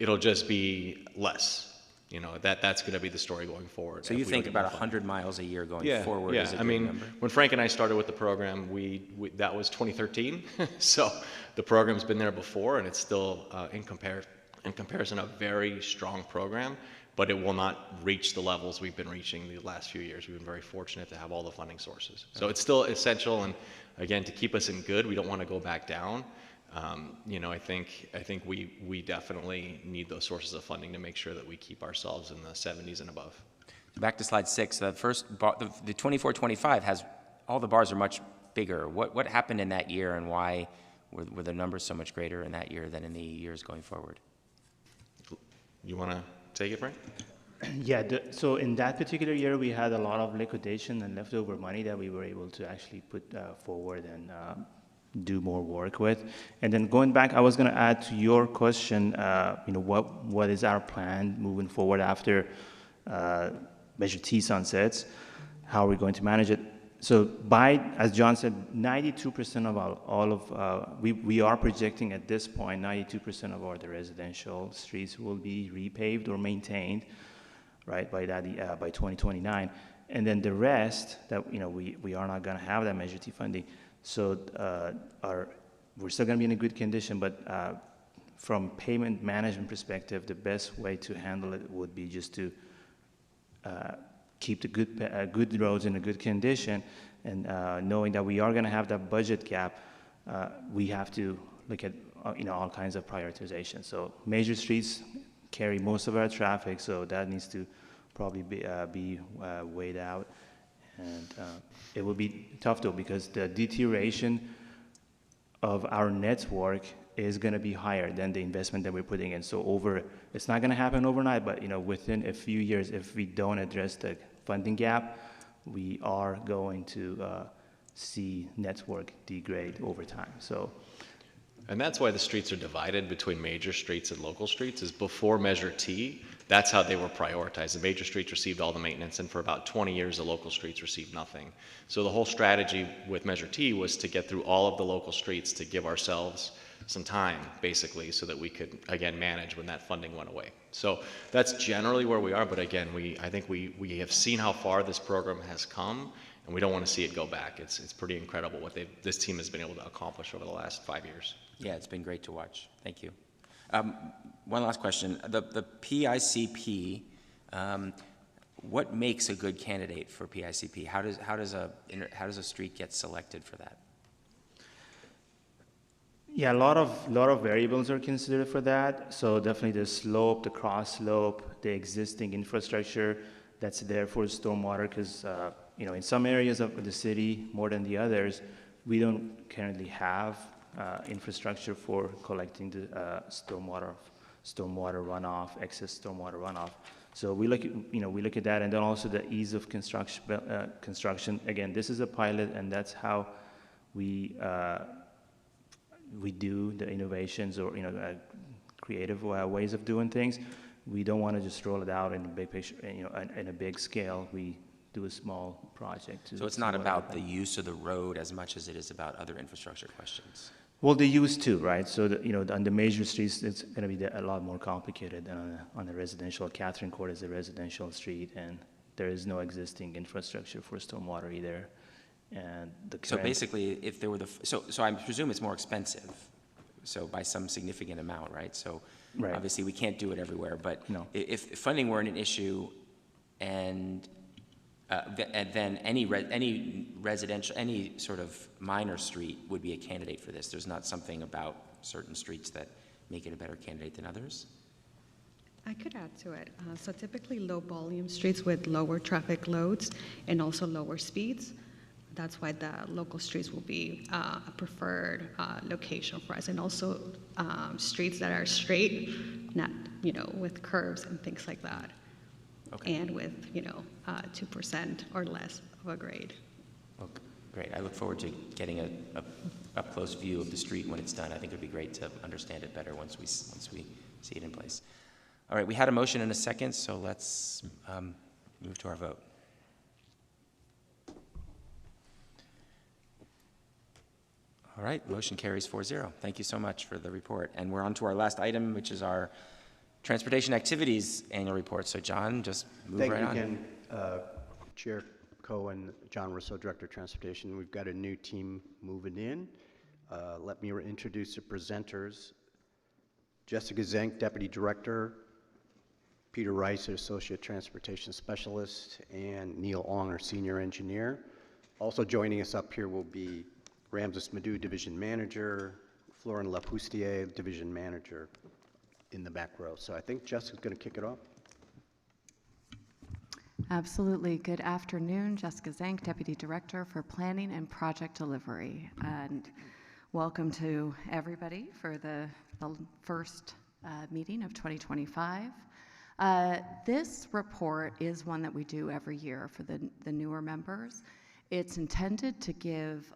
It'll just be less. You know, that's going to be the story going forward. So you think about 100 miles a year going forward is a good number? When Frank and I started with the program, that was 2013. So the program's been there before, and it's still, in comparison, a very strong program, but it will not reach the levels we've been reaching the last few years. We've been very fortunate to have all the funding sources. So it's still essential, and again, to keep us in good, we don't want to go back down. I think we definitely need those sources of funding to make sure that we keep ourselves in the 70s and above. Back to slide 6, the first bar, the 24-25 has, all the bars are much bigger. What happened in that year, and why were the numbers so much greater in that year than in the years going forward? You want to take it, Frank? Yeah, so in that particular year, we had a lot of liquidation and leftover money that we were able to actually put forward and do more work with. And then going back, I was going to add to your question, what is our plan moving forward after Measure T sunsets? How are we going to manage it? So as John said, 92% of we are projecting at this point, 92% of the residential streets will be repaved or maintained, right, by 2029. And then the rest that, we are not going to have that Measure T funding. So we're still going to be in a good condition, but from payment management perspective, the best way to handle it would be just to keep the good roads in a good condition, and knowing that we are going to have that budget gap, we have to look at all kinds of prioritization. So major streets carry most of our traffic, so that needs to probably be weighed out. And it will be tough though, because the deterioration of our network is going to be higher than the investment that we're putting in. So it's not going to happen overnight, but within a few years, if we don't address the funding gap, we are going to see network degrade over time. And that's why the streets are divided between major streets and local streets, is before Measure T, that's how they were prioritized. The major streets received all the maintenance, and for about 20 years, the local streets received nothing. So the whole strategy with Measure T was to get through all of the local streets to give ourselves some time, basically, so that we could, again, manage when that funding went away. So that's generally where we are, but again, I think we have seen how far this program has come, and we don't want to see it go back. It's pretty incredible what this team has been able to accomplish over the last 5 years. Yeah, it's been great to watch. Thank you. One last question. The PICP, what makes a good candidate for PICP? How does a street get selected for that? Yeah, a lot of variables are considered for that. So definitely the slope, the cross slope, the existing infrastructure that's there for stormwater, because in some areas of the city more than the others, we don't currently have infrastructure for collecting the stormwater runoff, excess stormwater runoff. So we look at that, and then also the ease of construction. Again, this is a pilot, and that's how we do the innovations or creative ways of doing things. We don't want to just roll it out in a big picture, in a big scale. We do a small project. So it's not about the use of the road as much as it is about other infrastructure questions. Well, they use too, right? So on the major streets, it's going to be a lot more complicated than on the residential. Catherine Court is a residential street, and there is no existing infrastructure for stormwater either. And so basically, if there were so I presume it's more expensive, so by some significant amount, right? So right. Obviously we can't do it everywhere, but no. If funding weren't an issue, and then any residential, any sort of minor street would be a candidate for this. There's not something about certain streets that make it a better candidate than others? I could add to it. So typically low volume streets with lower traffic loads and also lower speeds. That's why the local streets will be a preferred location for us. And also streets that are straight, not, with curves and things like that. Okay. And with, 2% or less of a grade. Okay, great. I look forward to getting a up-close view of the street when it's done. I think it would be great to understand it better once we see it in place. All right, we had a motion and a second, so let's move to our vote. All right, motion carries 4-0. Thank you so much for the report. And we're on to our last item, which is our Transportation Activities Annual Report. So John, just move right on. Thank you again, Chair Cohen, John Russo, Director of Transportation. We've got a new team moving in. Let me introduce the presenters. Jessica Zenk, Deputy Director, Peter Rice, Associate Transportation Specialist, and Neil Ong, our Senior Engineer. Also joining us up here will be Ramses Madhu, Division Manager, Florent Lapoustier, Division Manager, in the back row. So I think Jessica's going to kick it off. Absolutely. Good afternoon. Jessica Zank, Deputy Director for Planning and Project Delivery. And welcome to everybody for the first meeting of 2025. This report is one that we do every year for the newer members. It's intended to give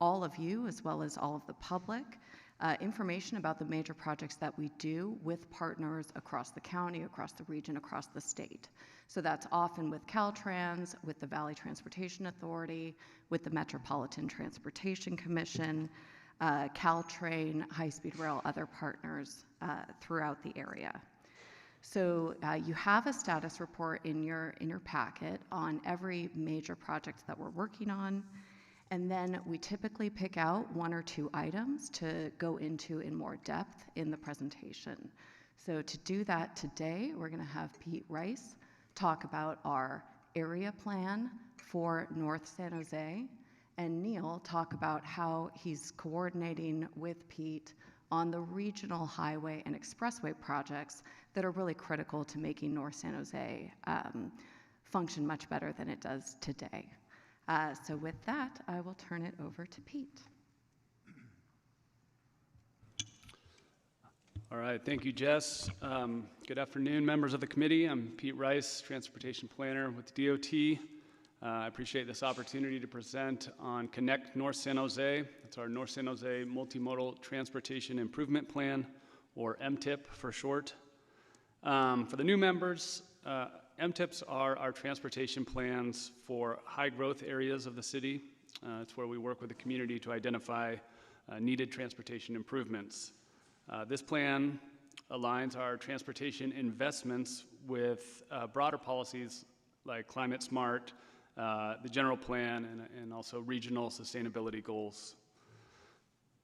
all of you, as well as all of the public, information about the major projects that we do with partners across the county, across the region, across the state. So that's often with Caltrans, with the Valley Transportation Authority, with the Metropolitan Transportation Commission, Caltrain, High Speed Rail, other partners throughout the area. So you have a status report in your packet on every major project that we're working on. And then we typically pick out one or two items to go into in more depth in the presentation. So to do that today, we're going to have Pete Rice talk about our area plan for North San Jose, and Neil talk about how he's coordinating with Pete on the regional highway and expressway projects that are really critical to making North San Jose function much better than it does today. So with that, I will turn it over to Pete. All right, thank you, Jess. Good afternoon, members of the committee. I'm Pete Rice, Transportation Planner with DOT. I appreciate this opportunity to present on Connect North San Jose. It's our North San Jose Multimodal Transportation Improvement Plan, or MTIP for short. For the new members, MTIPs are our transportation plans for high growth areas of the city. It's where we work with the community to identify needed transportation improvements. This plan aligns our transportation investments with broader policies like climate smart, the general plan, and also regional sustainability goals.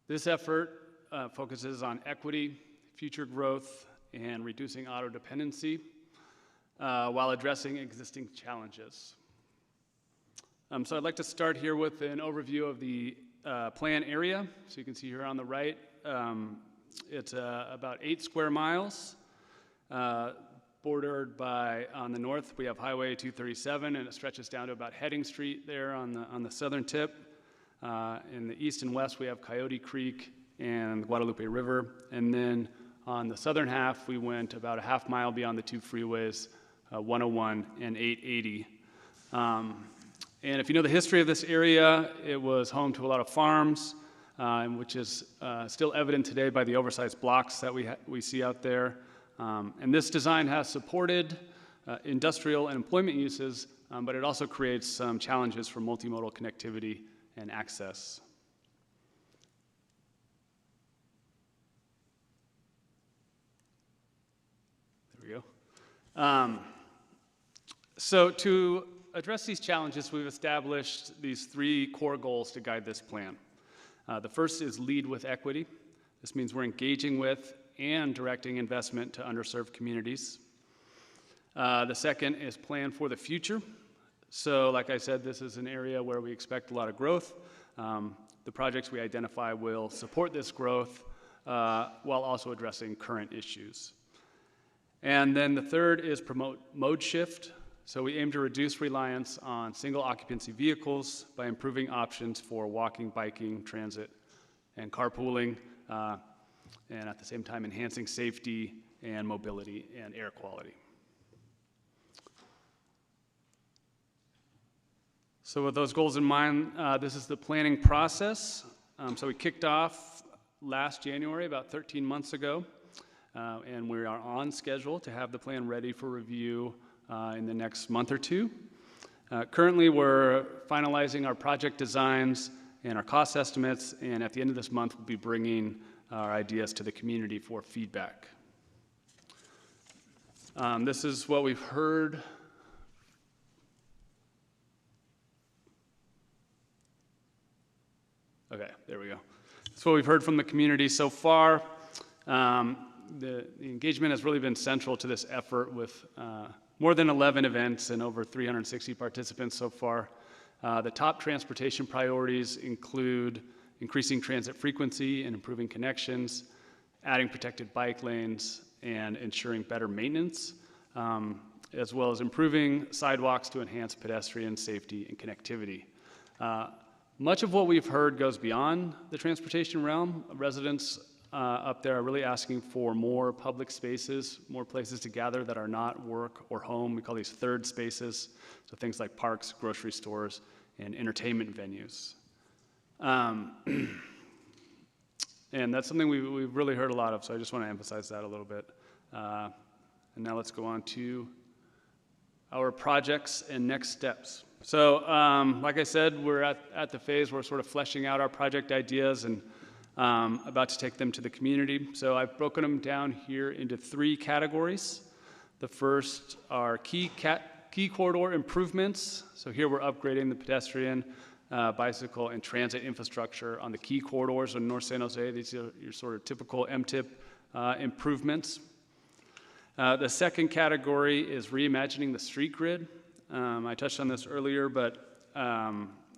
This effort focuses on equity, future growth, and reducing auto dependency, while addressing existing challenges. So I'd like to start here with an overview of the plan area. So you can see here on the right, it's about 8 square miles, bordered by, on the north, we have Highway 237, and it stretches down to about Heading Street there on the southern tip. In the east and west, we have Coyote Creek and Guadalupe River. And then on the southern half, we went about a half mile beyond the two freeways, 101 and 880. And if you know the history of this area, it was home to a lot of farms, which is still evident today by the oversized blocks that we see out there. And this design has supported industrial and employment uses, but it also creates some challenges for multimodal connectivity and access. There we go. So to address these challenges, we've established these 3 core goals to guide this plan. The first is lead with equity. This means we're engaging with and directing investment to underserved communities. The second is plan for the future. So like I said, this is an area where we expect a lot of growth. The projects we identify will support this growth while also addressing current issues. And then the third is promote mode shift. So we aim to reduce reliance on single occupancy vehicles by improving options for walking, biking, transit, and carpooling, and at the same time enhancing safety and mobility and air quality. So with those goals in mind, this is the planning process. So we kicked off last January, about 13 months ago, and we are on schedule to have the plan ready for review in the next month or two. Currently, we're finalizing our project designs and our cost estimates, and at the end of this month, we'll be bringing our ideas to the community for feedback. This is what we've heard. Okay, there we go. That's what we've heard from the community so far. The engagement has really been central to this effort with more than 11 events and over 360 participants so far. The top transportation priorities include increasing transit frequency and improving connections, adding protected bike lanes, and ensuring better maintenance, as well as improving sidewalks to enhance pedestrian safety and connectivity. Much of what we've heard goes beyond the transportation realm. Residents up there are really asking for more public spaces, more places to gather that are not work or home. We call these third spaces, so things like parks, grocery stores, and entertainment venues. And that's something we've really heard a lot of, so I just want to emphasize that a little bit. And now let's go on to our projects and next steps. So, like I said, we're at the phase where we're sort of fleshing out our project ideas and about to take them to the community. So I've broken them down here into 3 categories. The first are key corridor improvements. So here we're upgrading the pedestrian, bicycle, and transit infrastructure on the key corridors in North San Jose. These are your sort of typical MTIP improvements. The second category is reimagining the street grid. I touched on this earlier, but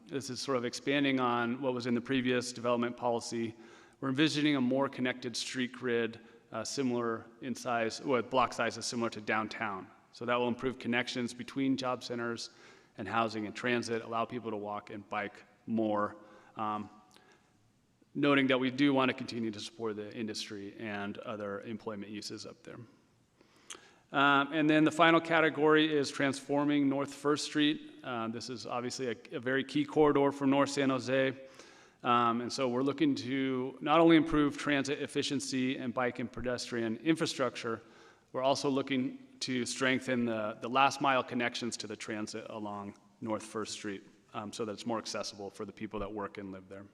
this is sort of expanding on what was in the previous development policy. We're envisioning a more connected street grid, similar in size, with block sizes similar to downtown. So that will improve connections between job centers and housing and transit, allow people to walk and bike more, noting that we do want to continue to support the industry and other employment uses up there. And then the final category is transforming North First Street. This is obviously a very key corridor for North San Jose. And so we're looking to not only improve transit efficiency and bike and pedestrian infrastructure, we're also looking to strengthen the last mile connections to the transit along North First Street so that it's more accessible for the people that work and live there.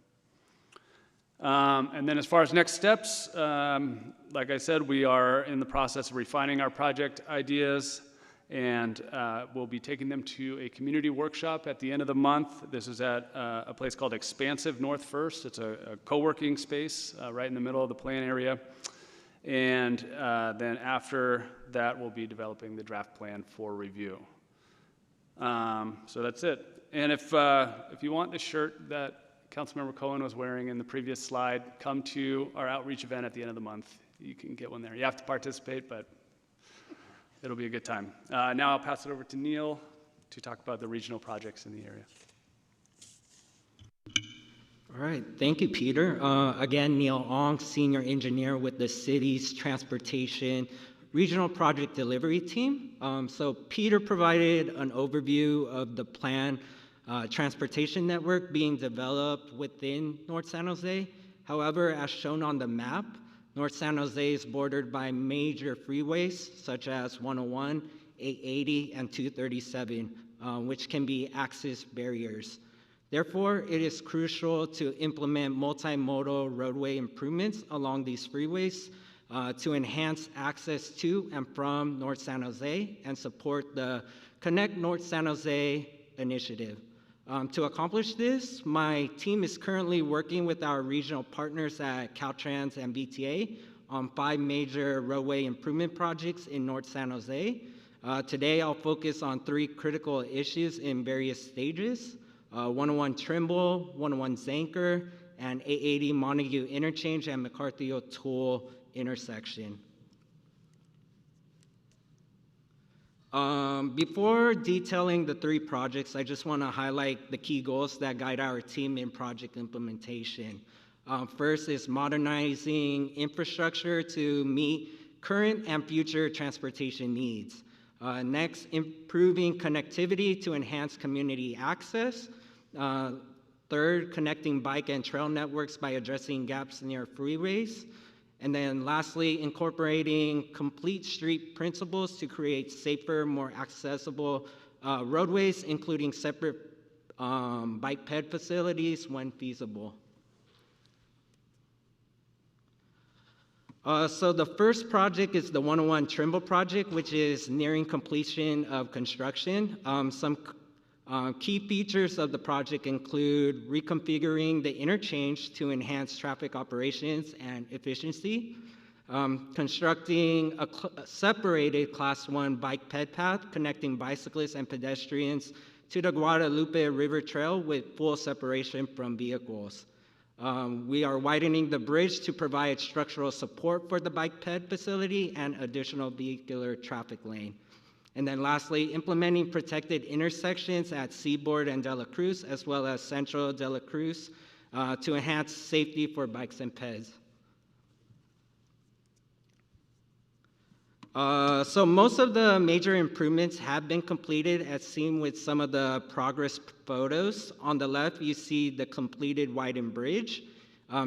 And then as far as next steps, like I said, we are in the process of refining our project ideas, and we'll be taking them to a community workshop at the end of the month. This is at a place called Expansive North First. It's a co-working space right in the middle of the plan area. And then after that, we'll be developing the draft plan for review. So that's it. And if you want the shirt that Councilmember Cohen was wearing in the previous slide, come to our outreach event at the end of the month. You can get one there. You have to participate, but it'll be a good time. Now I'll pass it over to Neil to talk about the regional projects in the area. All right, thank you, Peter. Again, Neil Ong, Senior Engineer with the city's Transportation Regional Project Delivery Team. So Peter provided an overview of the plan transportation network being developed within North San Jose. However, as shown on the map, North San Jose is bordered by major freeways such as 101, 880, and 237, which can be access barriers. Therefore, it is crucial to implement multimodal roadway improvements along these freeways to enhance access to and from North San Jose and support the Connect North San Jose initiative. To accomplish this, my team is currently working with our regional partners at Caltrans and BTA on 5 major roadway improvement projects in North San Jose. Today, I'll focus on 3 critical issues in various stages: 101 Trimble, 101 Zanker, and 880 Montague Interchange and McCarthy O'Toole intersection. Before detailing the 3 projects, I just want to highlight the key goals that guide our team in project implementation. First is modernizing infrastructure to meet current and future transportation needs. Next, improving connectivity to enhance community access. Third, connecting bike and trail networks by addressing gaps near freeways. And then lastly, incorporating complete street principles to create safer, more accessible roadways, including separate bike ped facilities when feasible. So the first project is the 101 Trimble project, which is nearing completion of construction. Some key features of the project include reconfiguring the interchange to enhance traffic operations and efficiency, constructing a separated Class 1 bike ped path connecting bicyclists and pedestrians to the Guadalupe River Trail with full separation from vehicles, We are widening the bridge to provide structural support for the bike ped facility and additional vehicular traffic lane. And then lastly, implementing protected intersections at Seaboard and De La Cruz, as well as Central De La Cruz, to enhance safety for bikes and peds. So most of the major improvements have been completed, as seen with some of the progress photos. On the left, you see the completed widened bridge.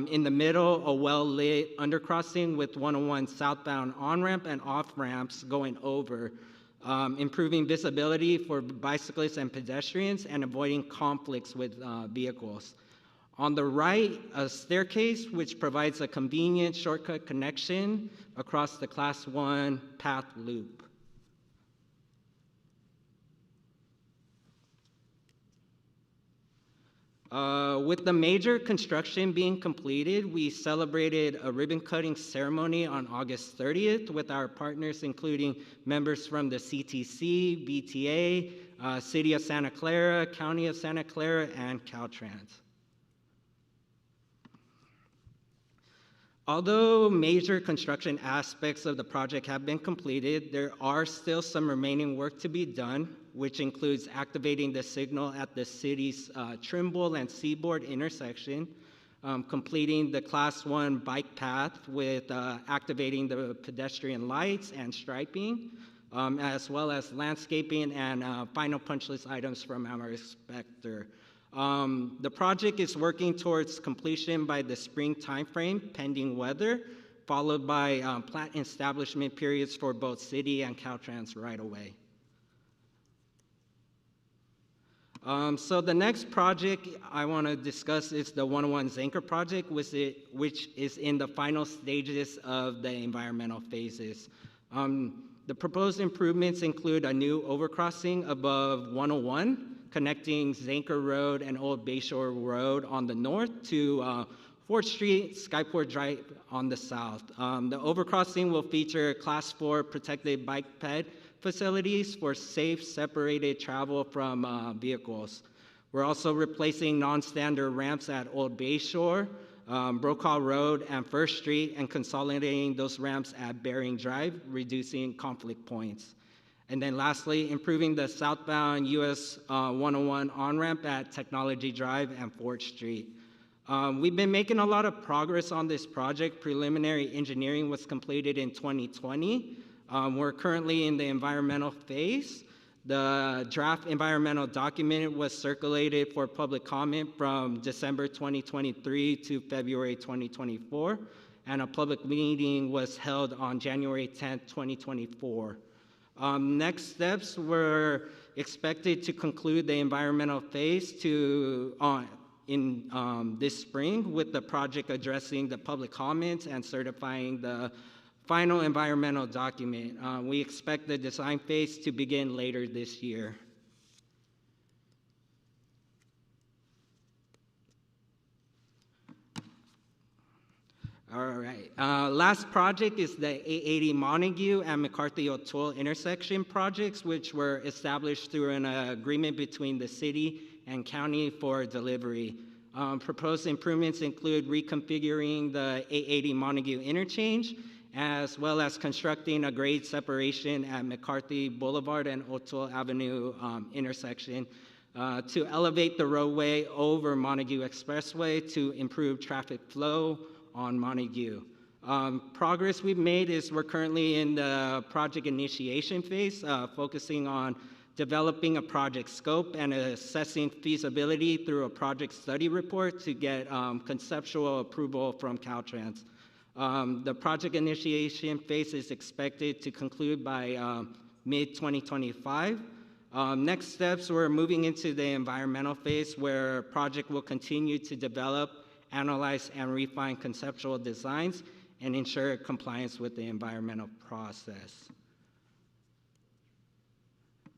In the middle, a well-lit undercrossing with 101 southbound on-ramp and off-ramps going over, improving visibility for bicyclists and pedestrians and avoiding conflicts with vehicles. On the right, a staircase which provides a convenient shortcut connection across the Class 1 path loop. With the major construction being completed, we celebrated a ribbon cutting ceremony on August 30th with our partners, including members from the CTC, BTA, City of Santa Clara, County of Santa Clara, and Caltrans. Although major construction aspects of the project have been completed, there are still some remaining work to be done, which includes activating the signal at the city's Trimble and Seaboard intersection, completing the Class 1 bike path with activating the pedestrian lights and striping, as well as landscaping and final punch list items from our inspector. The project is working towards completion by the spring timeframe, pending weather, followed by plant establishment periods for both city and Caltrans right away. So the next project I want to discuss is the 101 Zanker project, which is in the final stages of the environmental phases. The proposed improvements include a new overcrossing above 101, connecting Zanker Road and Old Bayshore Road on the north to 4th Street, Skyport Drive on the south. The overcrossing will feature Class 4 protected bike ped facilities for safe, separated travel from vehicles. We're also replacing non-standard ramps at Old Bayshore, Brokaw Road, and 1st Street, and consolidating those ramps at Bering Drive, reducing conflict points. And then lastly, improving the southbound US 101 on-ramp at Technology Drive and 4th Street. We've been making a lot of progress on this project. Preliminary engineering was completed in 2020. We're currently in the environmental phase. The draft environmental document was circulated for public comment from December 2023 to February 2024, and a public meeting was held on January 10th, 2024. Next steps were expected to conclude the environmental phase in this spring, with the project addressing the public comments and certifying the final environmental document. We expect the design phase to begin later this year. All right, last project is the 880 Montague and McCarthy O'Toole intersection projects, which were established through an agreement between the city and county for delivery. Proposed improvements include reconfiguring the 880 Montague interchange, as well as constructing a grade separation at McCarthy Boulevard and O'Toole Avenue intersection to elevate the roadway over Montague Expressway to improve traffic flow on Montague. Progress we've made is we're currently in the project initiation phase, focusing on developing a project scope and assessing feasibility through a project study report to get conceptual approval from Caltrans. The project initiation phase is expected to conclude by mid-2025. Next steps, we're moving into the environmental phase, where project will continue to develop, analyze, and refine conceptual designs and ensure compliance with the environmental process.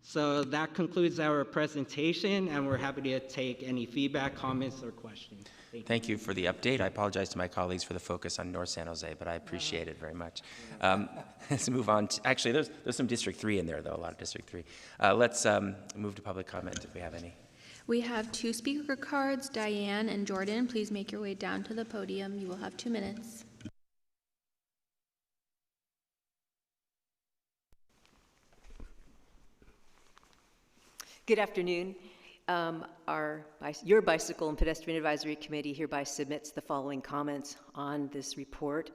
So that concludes our presentation, and we're happy to take any feedback, comments, or questions. Thank you for the update. I apologize to my colleagues for the focus on North San Jose, but I appreciate it very much. Let's move on. Actually, there's some District 3 in there, though, a lot of District 3. Let's move to public comment if we have any. We have 2 speaker cards, Diane and Jordan. Please make your way down to the podium. You will have 2 minutes. Good afternoon. Your Bicycle and Pedestrian Advisory Committee hereby submits the following comments on this report.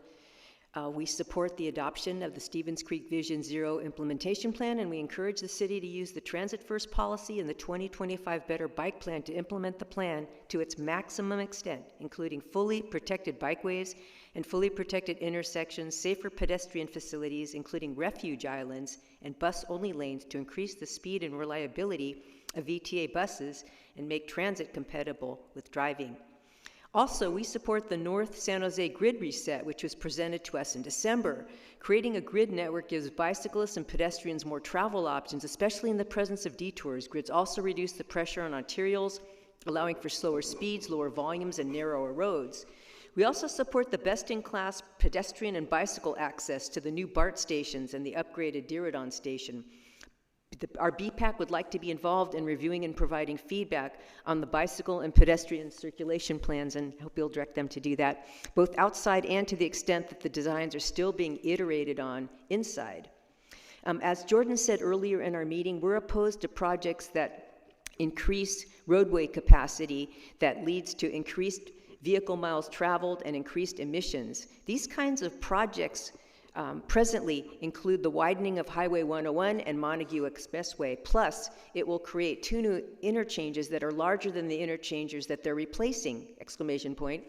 We support the adoption of the Stevens Creek Vision Zero implementation plan, and we encourage the city to use the Transit First policy and the 2025 Better Bike Plan to implement the plan to its maximum extent, including fully protected bikeways and fully protected intersections, safer pedestrian facilities, including refuge islands and bus-only lanes to increase the speed and reliability of VTA buses and make transit compatible with driving. Also, we support the North San Jose Grid Reset, which was presented to us in December. Creating a grid network gives bicyclists and pedestrians more travel options, especially in the presence of detours. Grids also reduce the pressure on arterials, allowing for slower speeds, lower volumes, and narrower roads. We also support the best-in-class pedestrian and bicycle access to the new BART stations and the upgraded Diridon station. Our BPAC would like to be involved in reviewing and providing feedback on the bicycle and pedestrian circulation plans, and I hope you'll direct them to do that, both outside and to the extent that the designs are still being iterated on inside. As Jordan said earlier in our meeting, we're opposed to projects that increase roadway capacity that leads to increased vehicle miles traveled and increased emissions. These kinds of projects presently include the widening of Highway 101 and Montague Expressway. Plus, it will create 2 new interchanges that are larger than the interchanges that they're replacing, exclamation point.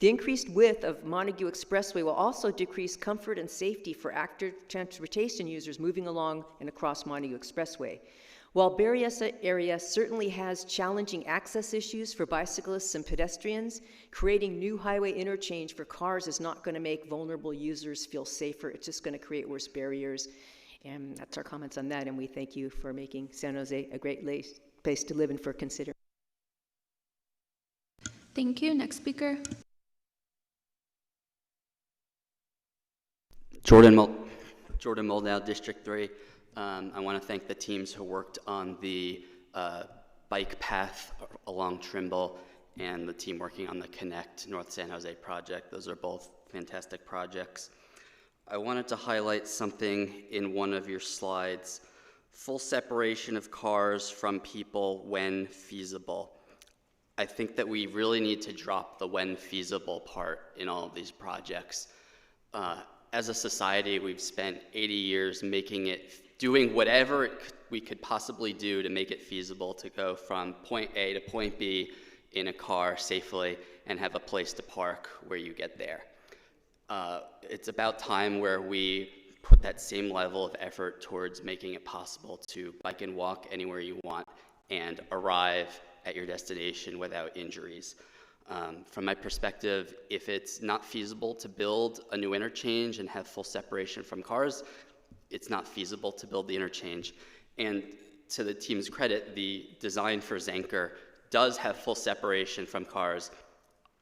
The increased width of Montague Expressway will also decrease comfort and safety for active transportation users moving along and across Montague Expressway. While Berryessa area certainly has challenging access issues for bicyclists and pedestrians, creating new highway interchange for cars is not going to make vulnerable users feel safer. It's just going to create worse barriers. And that's our comments on that, and we thank you for making San Jose a great place to live and for considering. Thank you. Next speaker. Jordan Moldow, District 3. I want to thank the teams who worked on the bike path along Trimble and the team working on the Connect North San Jose project. Those are both fantastic projects. I wanted to highlight something in one of your slides: full separation of cars from people when feasible. I think that we really need to drop the when feasible part in all of these projects. As a society, we've spent 80 years doing whatever we could possibly do to make it feasible to go from point A to point B in a car safely and have a place to park where you get there. It's about time where we put that same level of effort towards making it possible to bike and walk anywhere you want and arrive at your destination without injuries. From my perspective, if it's not feasible to build a new interchange and have full separation from cars, it's not feasible to build the interchange. And to the team's credit, the design for Zanker does have full separation from cars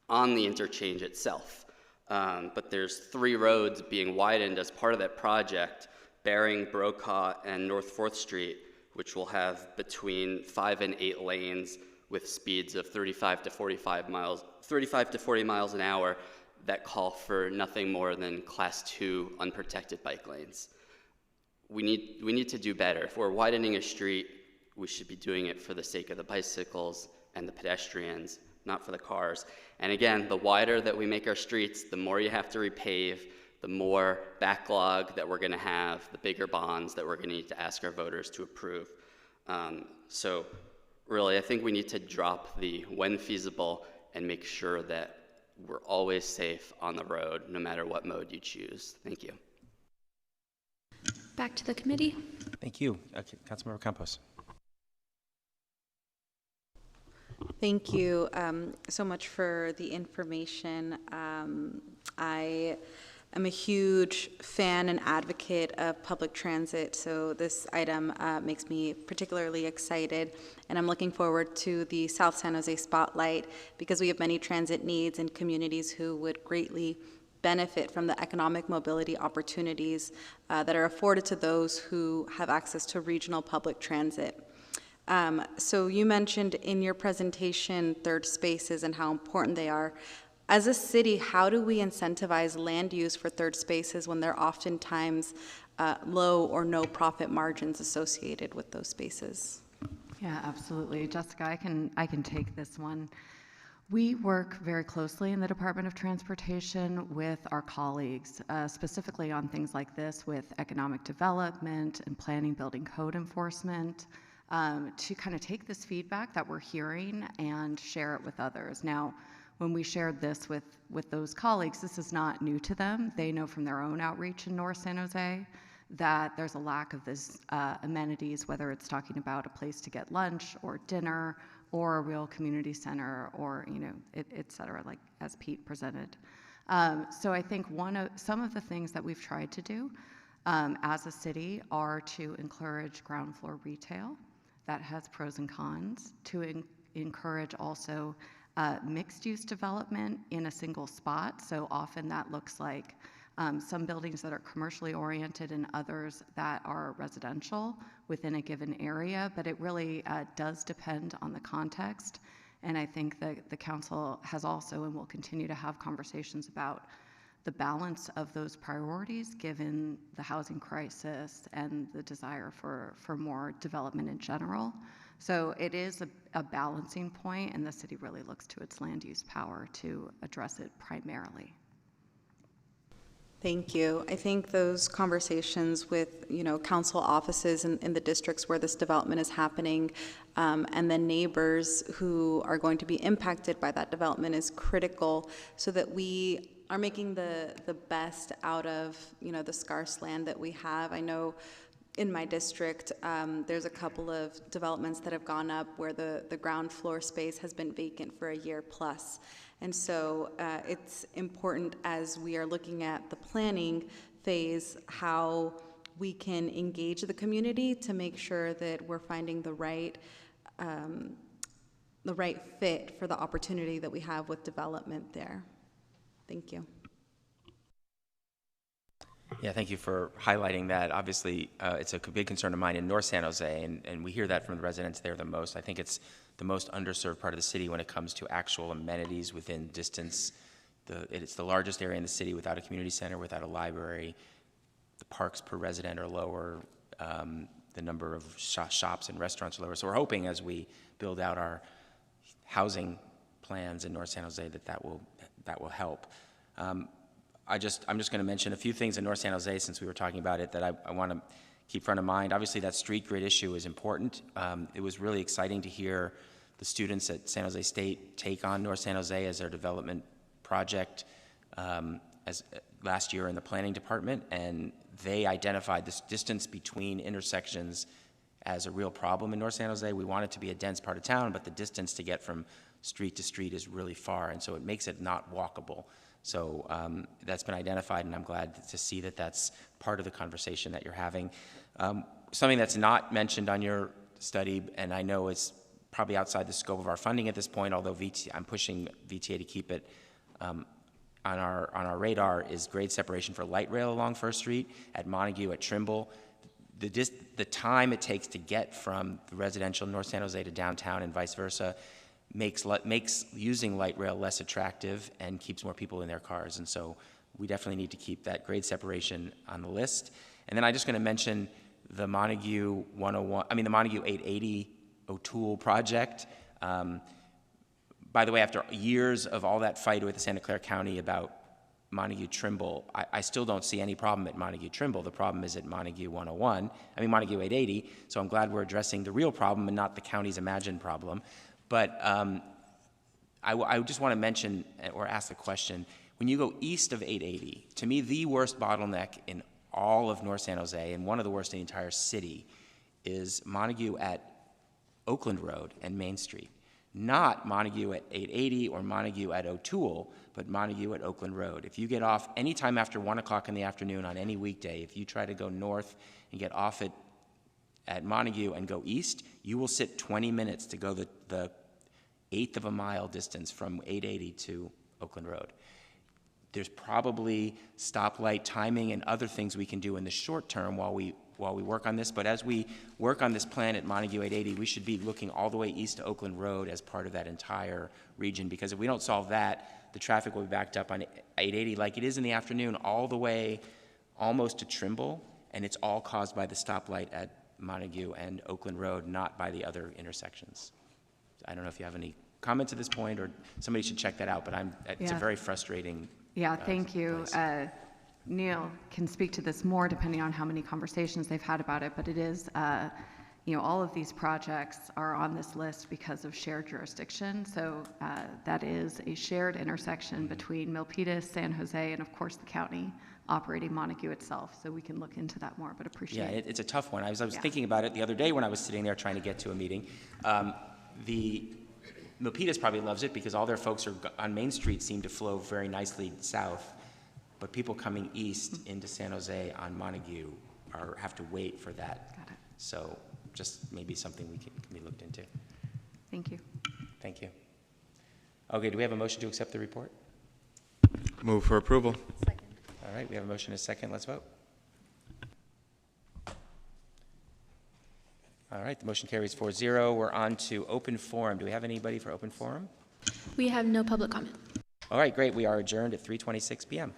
on the interchange itself. But there's 3 roads being widened as part of that project, Bering, Brokaw, and North 4th Street, which will have between 5 and 8 lanes with speeds of 35 to 40 miles an hour that call for nothing more than Class 2 unprotected bike lanes. We need to do better. If we're widening a street, we should be doing it for the sake of the bicycles and the pedestrians, not for the cars. And again, the wider that we make our streets, the more you have to repave, the more backlog that we're going to have, the bigger bonds that we're going to need to ask our voters to approve. So really, I think we need to drop the when feasible and make sure that we're always safe on the road, no matter what mode you choose. Thank you. Back to the committee. Thank you. Councilmember Campos. Thank you so much for the information. I am a huge fan and advocate of public transit, so this item makes me particularly excited, and I'm looking forward to the South San Jose Spotlight because we have many transit needs and communities who would greatly benefit from the economic mobility opportunities that are afforded to those who have access to regional public transit. So you mentioned in your presentation third spaces and how important they are. As a city, how do we incentivize land use for third spaces when there are oftentimes low or no profit margins associated with those spaces? Yeah, absolutely. Jessica, I can take this one. We work very closely in the Department of Transportation with our colleagues, specifically on things like this with economic development and planning, building code enforcement, to kind of take this feedback that we're hearing and share it with others. Now, when we shared this with those colleagues, this is not new to them. They know from their own outreach in North San Jose that there's a lack of this amenities, whether it's talking about a place to get lunch or dinner or a real community center or, et cetera, like as Pete presented. So I think some of the things that we've tried to do as a city are to encourage ground floor retail. That has pros and cons. To encourage also mixed use development in a single spot. So often that looks like some buildings that are commercially oriented and others that are residential within a given area, but it really does depend on the context. And I think that the council has also and will continue to have conversations about the balance of those priorities given the housing crisis and the desire for more development in general. So it is a balancing point, and the city really looks to its land use power to address it primarily. Thank you. I think those conversations with, council offices in the districts where this development is happening, and then neighbors who are going to be impacted by that development is critical so that we are making the best out of, the scarce land that we have. I know in my district, there's a couple of developments that have gone up where the ground floor space has been vacant for a year plus. And so it's important as we are looking at the planning phase, how we can engage the community to make sure that we're finding the right fit for the opportunity that we have with development there. Thank you. Yeah, thank you for highlighting that. Obviously, it's a big concern of mine in North San Jose, and we hear that from the residents there the most. I think it's the most underserved part of the city when it comes to actual amenities within distance. It's the largest area in the city without a community center, without a library. The parks per resident are lower. The number of shops and restaurants are lower. So we're hoping as we build out our housing plans in North San Jose that will help. I'm just going to mention a few things in North San Jose since we were talking about it that I want to keep front of mind. Obviously, that street grid issue is important. It was really exciting to hear the students at San Jose State take on North San Jose as their development project as last year in the planning department, and they identified this distance between intersections as a real problem in North San Jose. We want it to be a dense part of town, but the distance to get from street to street is really far, and so it makes it not walkable. So that's been identified, and I'm glad to see that that's part of the conversation that you're having. Something that's not mentioned on your study, and I know it's probably outside the scope of our funding at this point, although I'm pushing VTA to keep it on our radar, is grade separation for light rail along First Street at Montague, at Trimble. The time it takes to get from residential North San Jose to downtown and vice versa makes using light rail less attractive and keeps more people in their cars. And so we definitely need to keep that grade separation on the list. And then I'm just going to mention the Montague 880 O'Toole project. By the way, after years of all that fight with the Santa Clara County about Montague Trimble, I still don't see any problem at Montague Trimble. The problem is at Montague Montague 880. So I'm glad we're addressing the real problem and not the county's imagined problem. But I just want to mention or ask the question, when you go east of 880, to me the worst bottleneck in all of North San Jose, and one of the worst in the entire city, is Montague at Oakland Road and Main Street. Not Montague at 880 or Montague at O'Toole, but Montague at Oakland Road. If you get off anytime after 1 o'clock in the afternoon on any weekday, if you try to go north and get off at Montague and go east, you will sit 20 minutes to go the eighth of a mile distance from 880 to Oakland Road. There's probably stoplight timing and other things we can do in the short term while while we work on this. But as we work on this plan at Montague 880, we should be looking all the way east to Oakland Road as part of that entire region, because if we don't solve that, the traffic will be backed up on 880 like it is in the afternoon all the way almost to Trimble, and it's all caused by the stoplight at Montague and Oakland Road, not by the other intersections. I don't know if you have any comments at this point, or somebody should check that out, but it's a very frustrating Yeah, thank you. Neil can speak to this more depending on how many conversations they've had about it, but it is, all of these projects are on this list because of shared jurisdiction. So that is a shared intersection between Milpitas, San Jose, and of course the county operating Montague itself. So we can look into that more, but appreciate it. Yeah, it's a tough one. I was thinking about it the other day when I was sitting there trying to get to a meeting. The Milpitas probably loves it because all their folks are on Main Street seem to flow very nicely south, but people coming east into San Jose on Montague have to wait for that. Got it. So just maybe something can be looked into. Thank you. Thank you. Okay, do we have a motion to accept the report? Move for approval. Second. All right, we have a motion and a second. Let's vote. All right, the motion carries 4-0. We're on to open forum. Do we have anybody for open forum? We have no public comment. All right, great. We are adjourned at 3:26 p.m.